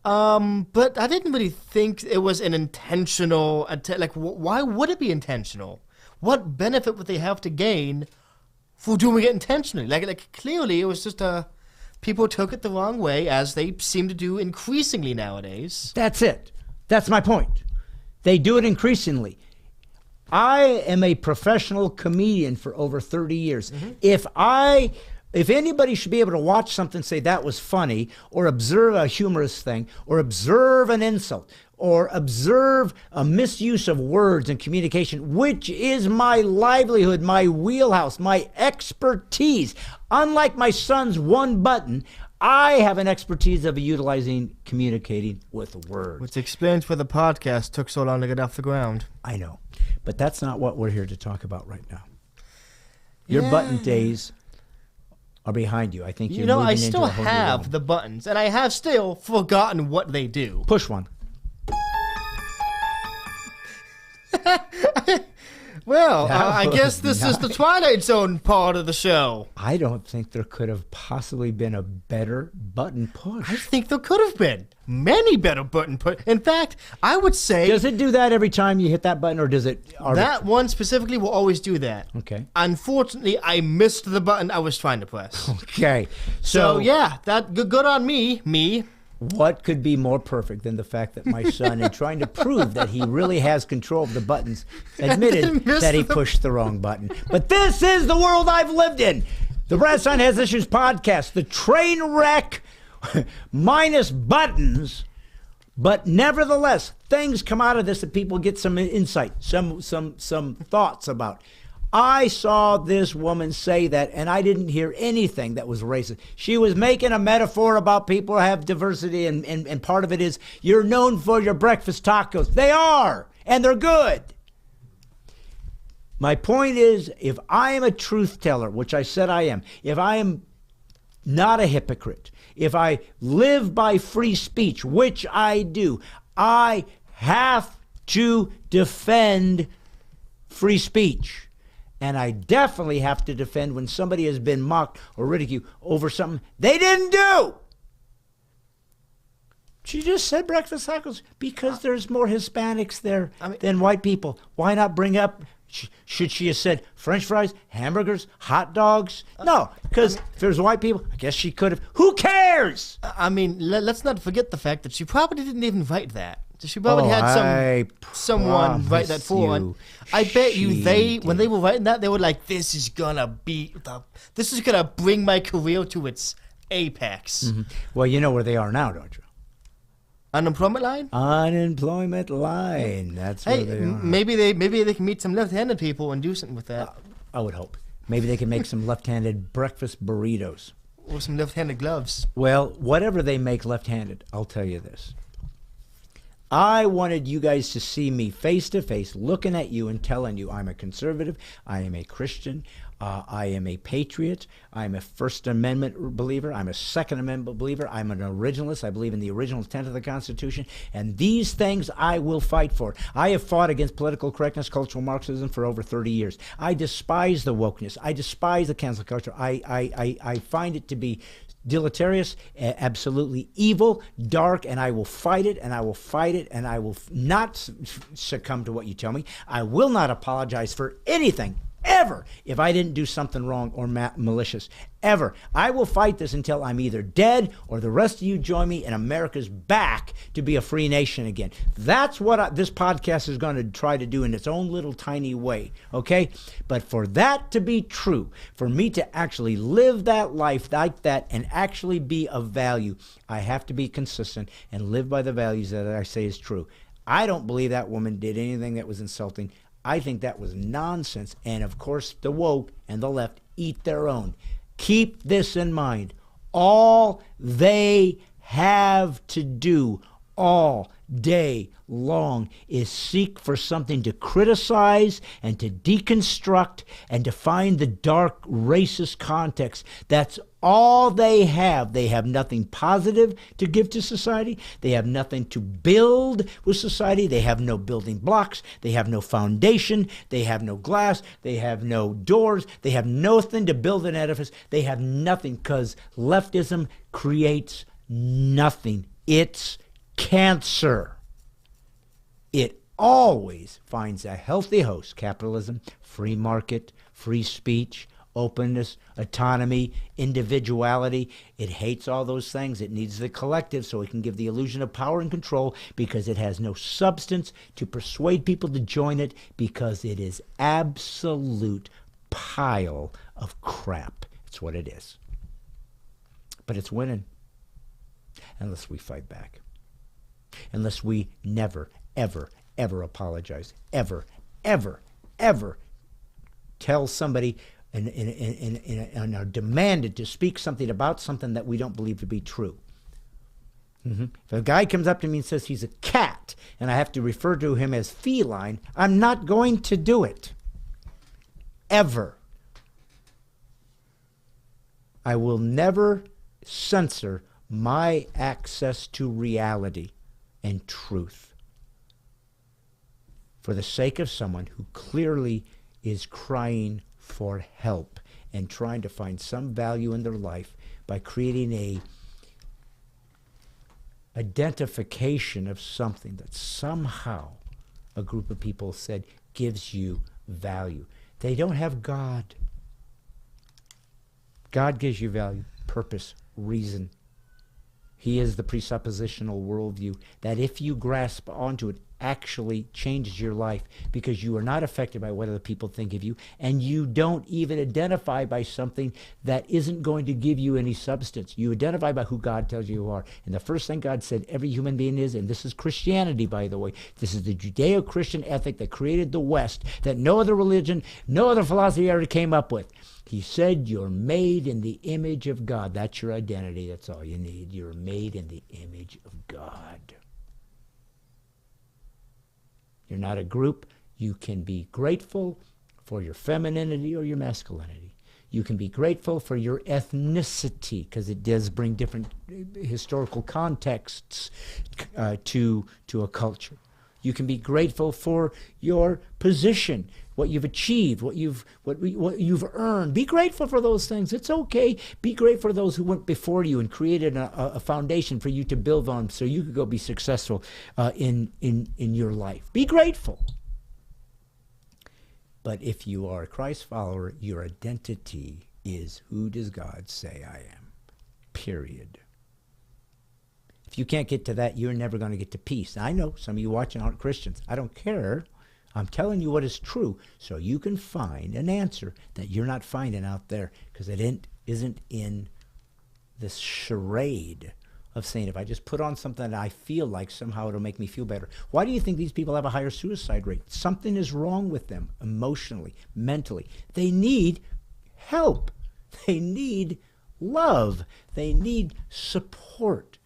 But I didn't really think it was an intentional attack. Why would it be intentional? What benefit would they have to gain for doing it intentionally? Like clearly, it was just people took it the wrong way, as they seem to do increasingly nowadays.
That's it. That's my point. They do it increasingly. I am a professional comedian for over 30 years. If anybody should be able to watch something and say that was funny, or observe a humorous thing, or observe an insult, or observe a misuse of words and communication, which is my livelihood, my wheelhouse, my expertise. Unlike my son's one button, I have an expertise of communicating with words.
Which explains why the podcast took so long to get off the ground.
I know, but that's not what we're here to talk about right now. Your button days are behind you. I think you're moving
I
into
still
a whole new
have
realm.
the buttons, and I have still forgotten what they do.
Push one.
Well, I guess this is the Twilight Zone part of the show.
I don't think there could have possibly been a better button push.
I think there could have been many better button push. In fact, I would say...
Does it do that every time you hit that button, or does it...
That one specifically will always do that.
Okay.
Unfortunately, I missed the button I was trying to press.
Okay.
So yeah, that good on me.
What could be more perfect than the fact that my son, in trying to prove that he really has control of the buttons, admitted that he pushed the wrong button. But this is the world I've lived in. The Stine Has Issues podcast, the train wreck minus buttons, but nevertheless, things come out of this that people get some insight, some thoughts about. I saw this woman say that, and I didn't hear anything that was racist. She was making a metaphor about people who have diversity, and part of it is you're known for your breakfast tacos. They are, and they're good. My point is, if I am a truth teller, which I said I am, if I am not a hypocrite, if I live by free speech, which I do, I have to defend free speech. And I definitely have to defend when somebody has been mocked or ridiculed over something they didn't do. She just said breakfast tacos because there's more Hispanics there than white people. Why not bring up, should she have said French fries, hamburgers, hot dogs? No, because if there's white people, I guess she could have. Who cares?
I mean, let's not forget the fact that she probably didn't even write that. She probably had someone write that for her. I bet you when they were writing that, they were like, this is gonna bring my career to its apex.
Mm-hmm. Well, you know where they are now, don't you?
Unemployment line?
Unemployment line. That's where they are.
Maybe they can meet some left-handed people and do something with that.
I would hope. Maybe they can make some left-handed breakfast burritos.
Or some left-handed gloves.
Well, whatever they make left-handed, I'll tell you this. I wanted you guys to see me face to face, looking at you and telling you I'm a conservative, I am a Christian, I am a patriot, I'm a First Amendment believer, I'm a Second Amendment believer, I'm an originalist, I believe in the original intent of the Constitution, and these things I will fight for. I have fought against political correctness, cultural Marxism for over 30 years. I despise the wokeness. I despise the cancel culture. I find it to be deleterious, absolutely evil, dark, and I will fight it, and I will fight it, and I will not succumb to what you tell me. I will not apologize for anything, ever, if I didn't do something wrong or malicious, ever. I will fight this until I'm either dead or the rest of you join me and America's back to be a free nation again. That's what this podcast is going to try to do in its own little tiny way, okay? But for that to be true, for me to actually live that life like that and actually be of value, I have to be consistent and live by the values that I say is true. I don't believe that woman did anything that was insulting. I think that was nonsense. And of course, the woke and the left eat their own. Keep this in mind. All they have to do all day long is seek for something to criticize and to deconstruct and to find the dark racist context. That's all they have. They have nothing positive to give to society. They have nothing to build with society. They have no building blocks. They have no foundation. They have no glass. They have no doors. They have nothing to build an edifice. They have nothing because leftism creates nothing. It's cancer. It always finds a healthy host: capitalism, free market, free speech, openness, autonomy, individuality. It hates all those things. It needs the collective so it can give the illusion of power and control, because it has no substance to persuade people to join it, because it is absolute pile of crap. It's what it is. But it's winning unless we fight back. Unless we never, ever, ever apologize. Ever, ever, ever tell somebody and are demanded to speak something about something that we don't believe to be true. If a guy comes up to me and says he's a cat and I have to refer to him as feline, I'm not going to do it. Ever. I will never censor my access to reality and truth for the sake of someone who clearly is crying for help and trying to find some value in their life by creating a identification of something that somehow a group of people said gives you value. They don't have God. God gives you value, purpose, reason. He is the presuppositional worldview that if you grasp onto it, actually changes your life, because you are not affected by what other people think of you, and you don't even identify by something that isn't going to give you any substance. You identify by who God tells you are. And the first thing God said every human being is, and this is Christianity, by the way, this is the Judeo-Christian ethic that created the West, that no other religion, no other philosophy ever came up with. He said, you're made in the image of God. That's your identity. That's all you need. You're made in the image of God. You're not a group. You can be grateful for your femininity or your masculinity. You can be grateful for your ethnicity, because it does bring different historical contexts to a culture. You can be grateful for your position, what you've achieved, what you've earned. Be grateful for those things. It's okay. Be grateful for those who went before you and created a foundation for you to build on, so you could go be successful in your life. Be grateful. But if you are a Christ follower, your identity is, who does God say I am? Period. If you can't get to that, you're never going to get to peace. I know some of you watching aren't Christians. I don't care. I'm telling you what is true, so you can find an answer that you're not finding out there, because it isn't in this charade of saying, if I just put on something that I feel like, somehow it'll make me feel better. Why do you think these people have a higher suicide rate? Something is wrong with them emotionally, mentally. They need help. They need love. They need support.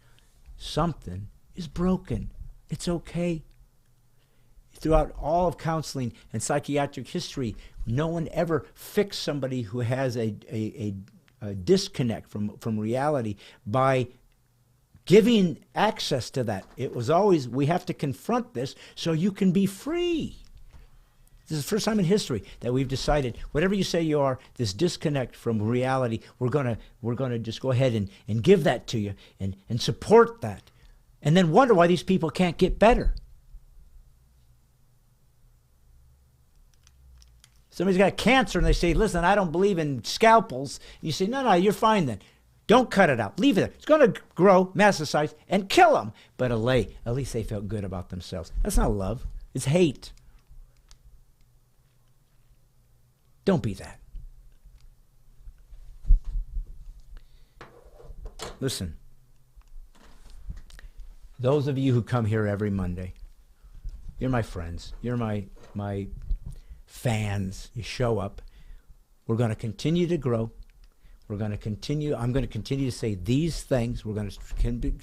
Something is broken. It's okay. Throughout all of counseling and psychiatric history, no one ever fixed somebody who has a disconnect from reality by giving access to that. It was always, we have to confront this so you can be free. This is the first time in history that we've decided, whatever you say you are, this disconnect from reality, we're gonna just go ahead and give that to you and support that, and then wonder why these people can't get better. Somebody's got cancer and they say, listen, I don't believe in scalpels. And you say, no, you're fine then. Don't cut it out. Leave it there. It's going to grow, metastasize, and kill them. But at least they felt good about themselves. That's not love. It's hate. Don't be that. Listen, those of you who come here every Monday, you're my friends. You're my fans. You show up. We're going to continue to grow. We're going to continue. I'm going to continue to say these things. We're going to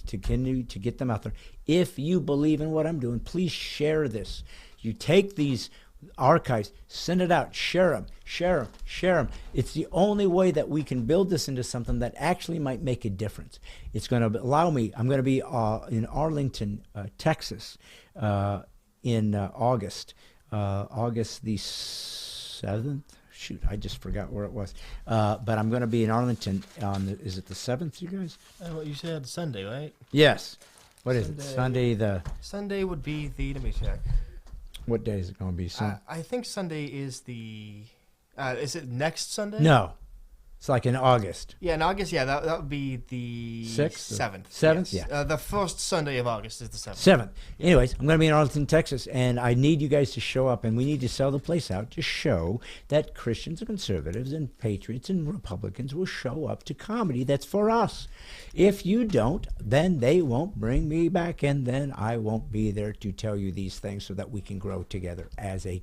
continue to get them out there. If you believe in what I'm doing, please share this. You take these archives, send it out, share them, share them, share them. It's the only way that we can build this into something that actually might make a difference. It's going to allow me. I'm going to be in Arlington, Texas, in August. August the 7th. Shoot, I just forgot where it was. But I'm going to be in Arlington on is it the 7th, you guys?
What you said, Sunday, right?
Yes. What is it? Sunday
Sunday would be the, let me check.
What day is it going to be?
I think Sunday is is it next Sunday?
No. It's like in August.
Yeah, in August, yeah, that would be the 7th.
7th,
yes.
yeah.
The first Sunday of August is the 7th.
7th. Anyways, I'm going to be in Arlington, Texas, and I need you guys to show up, and we need to sell the place out to show that Christians and conservatives and patriots and Republicans will show up to comedy that's for us. If you don't, then they won't bring me back, and then I won't be there to tell you these things so that we can grow together as a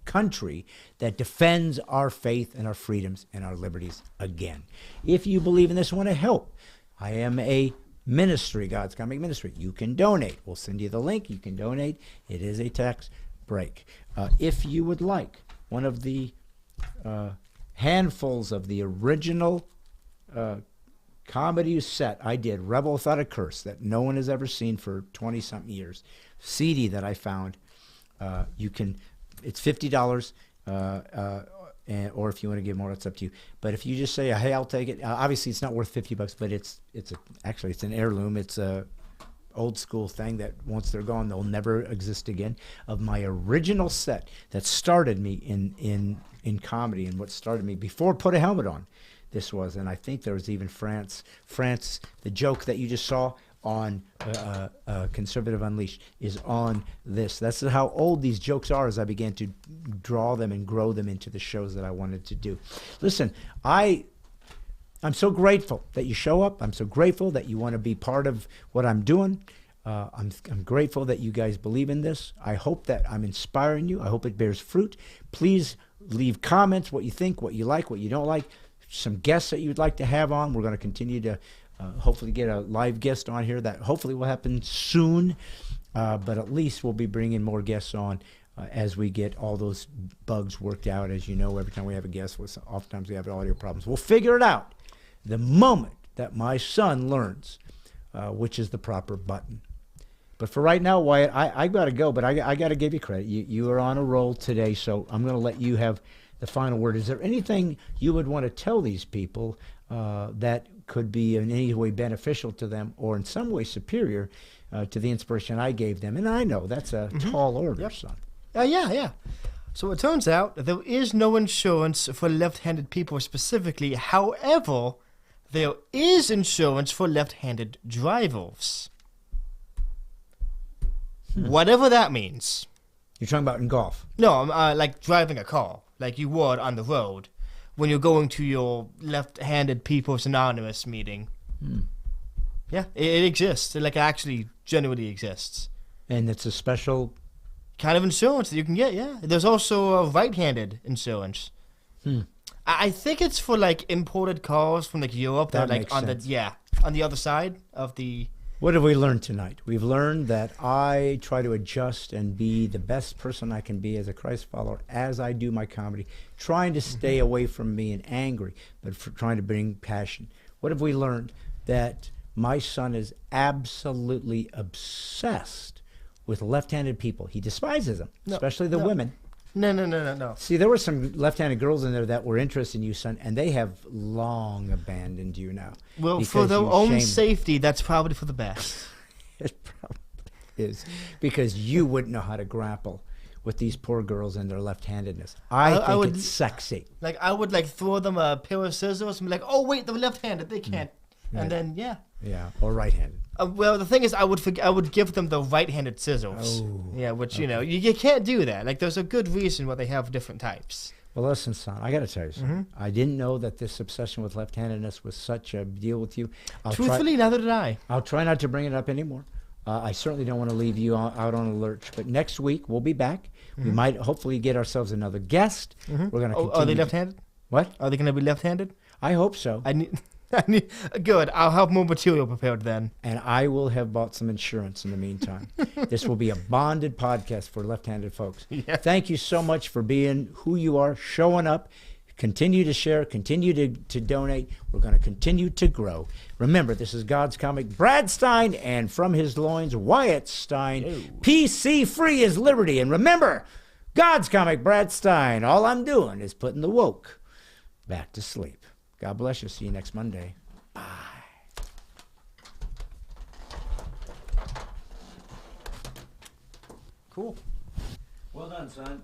country that defends our faith and our freedoms and our liberties again. If you believe in this and want to help, I am a ministry, God's Comic Ministry. You can donate. We'll send you the link. You can donate. It is a tax break. If you would like one of the handfuls of the original comedy set I did, Rebel Without a Curse, that no one has ever seen for 20-something years, CD that I found, you can. It's $50, or if you want to give more, it's up to you. But if you just say, "Hey, I'll take it," obviously it's not worth $50, but it's an heirloom. It's a old school thing that once they're gone, they'll never exist again. Of my original set that started me in comedy, and what started me before Put a Helmet On. This was, and I think there was even France. The joke that you just saw on Conservative Unleashed is on this. That's how old these jokes are as I began to draw them and grow them into the shows that I wanted to do. Listen, I'm so grateful that you show up. I'm so grateful that you want to be part of what I'm doing. I'm grateful that you guys believe in this. I hope that I'm inspiring you. I hope it bears fruit. Please leave comments, what you think, what you like, what you don't like, some guests that you'd like to have on. We're going to continue to hopefully get a live guest on here that hopefully will happen soon. But at least we'll be bringing more guests on as we get all those bugs worked out. As you know, every time we have a guest, oftentimes we have audio problems. We'll figure it out the moment that my son learns which is the proper button. But for right now, Wyatt, I got to go, but I got to give you credit. You are on a roll today, so I'm going to let you have the final word. Is there anything you would want to tell these people that could be in any way beneficial to them or in some way superior to the inspiration I gave them? And I know that's a tall order, son.
Yeah. So it turns out there is no insurance for left-handed people specifically. However, there is insurance for left-handed drivers. Whatever that means.
You're talking about in golf?
No, I'm like driving a car, like you would on the road when you're going to your left-handed People's Anonymous meeting. Yeah, it exists. It actually genuinely exists.
And it's a special
kind of insurance that you can get, yeah. There's also a right-handed insurance. I think it's for imported cars from Europe that
makes
on
sense.
on the other side of the.
What have we learned tonight? We've learned that I try to adjust and be the best person I can be as a Christ follower as I do my comedy, trying to stay away from being angry, but trying to bring passion. What have we learned? That my son is absolutely obsessed with left-handed people. He despises them, especially the women.
No.
See, there were some left-handed girls in there that were interested in you, son, and they have long abandoned you now.
Well, for their own safety, that's probably for the best.
It probably is, because you wouldn't know how to grapple with these poor girls and their left-handedness. I think it's sexy.
I would throw them a pair of scissors and be like, oh wait, they're left-handed, they can't.
Right.
And then
yeah, or right-handed.
Well, the thing is, I would give them the right-handed scissors.
Oh,
yeah, which you can't do that. There's a good reason why they have different types.
Well, listen, son, I got to tell you something. I didn't know that this obsession with left-handedness was such a deal with you.
Truthfully, neither did I.
I'll try not to bring it up anymore. I certainly don't want to leave you out on a lurch. But next week we'll be back. We might hopefully get ourselves another guest. We're going to continue.
Are they left-handed?
What?
Are they going to be left-handed?
I hope so.
Good. I'll have more material prepared then.
And I will have bought some insurance in the meantime. This will be a bonded podcast for left-handed folks.
Yeah.
Thank you so much for being who you are, showing up. Continue to share, continue to donate. We're going to continue to grow. Remember, this is God's Comic, Brad Stine, and from his loins, Wyatt Stine.
Ew.
PC free is liberty. And remember, God's Comic, Brad Stine. All I'm doing is putting the woke back to sleep. God bless you. See you next Monday. Bye.
Cool.
Well done, son.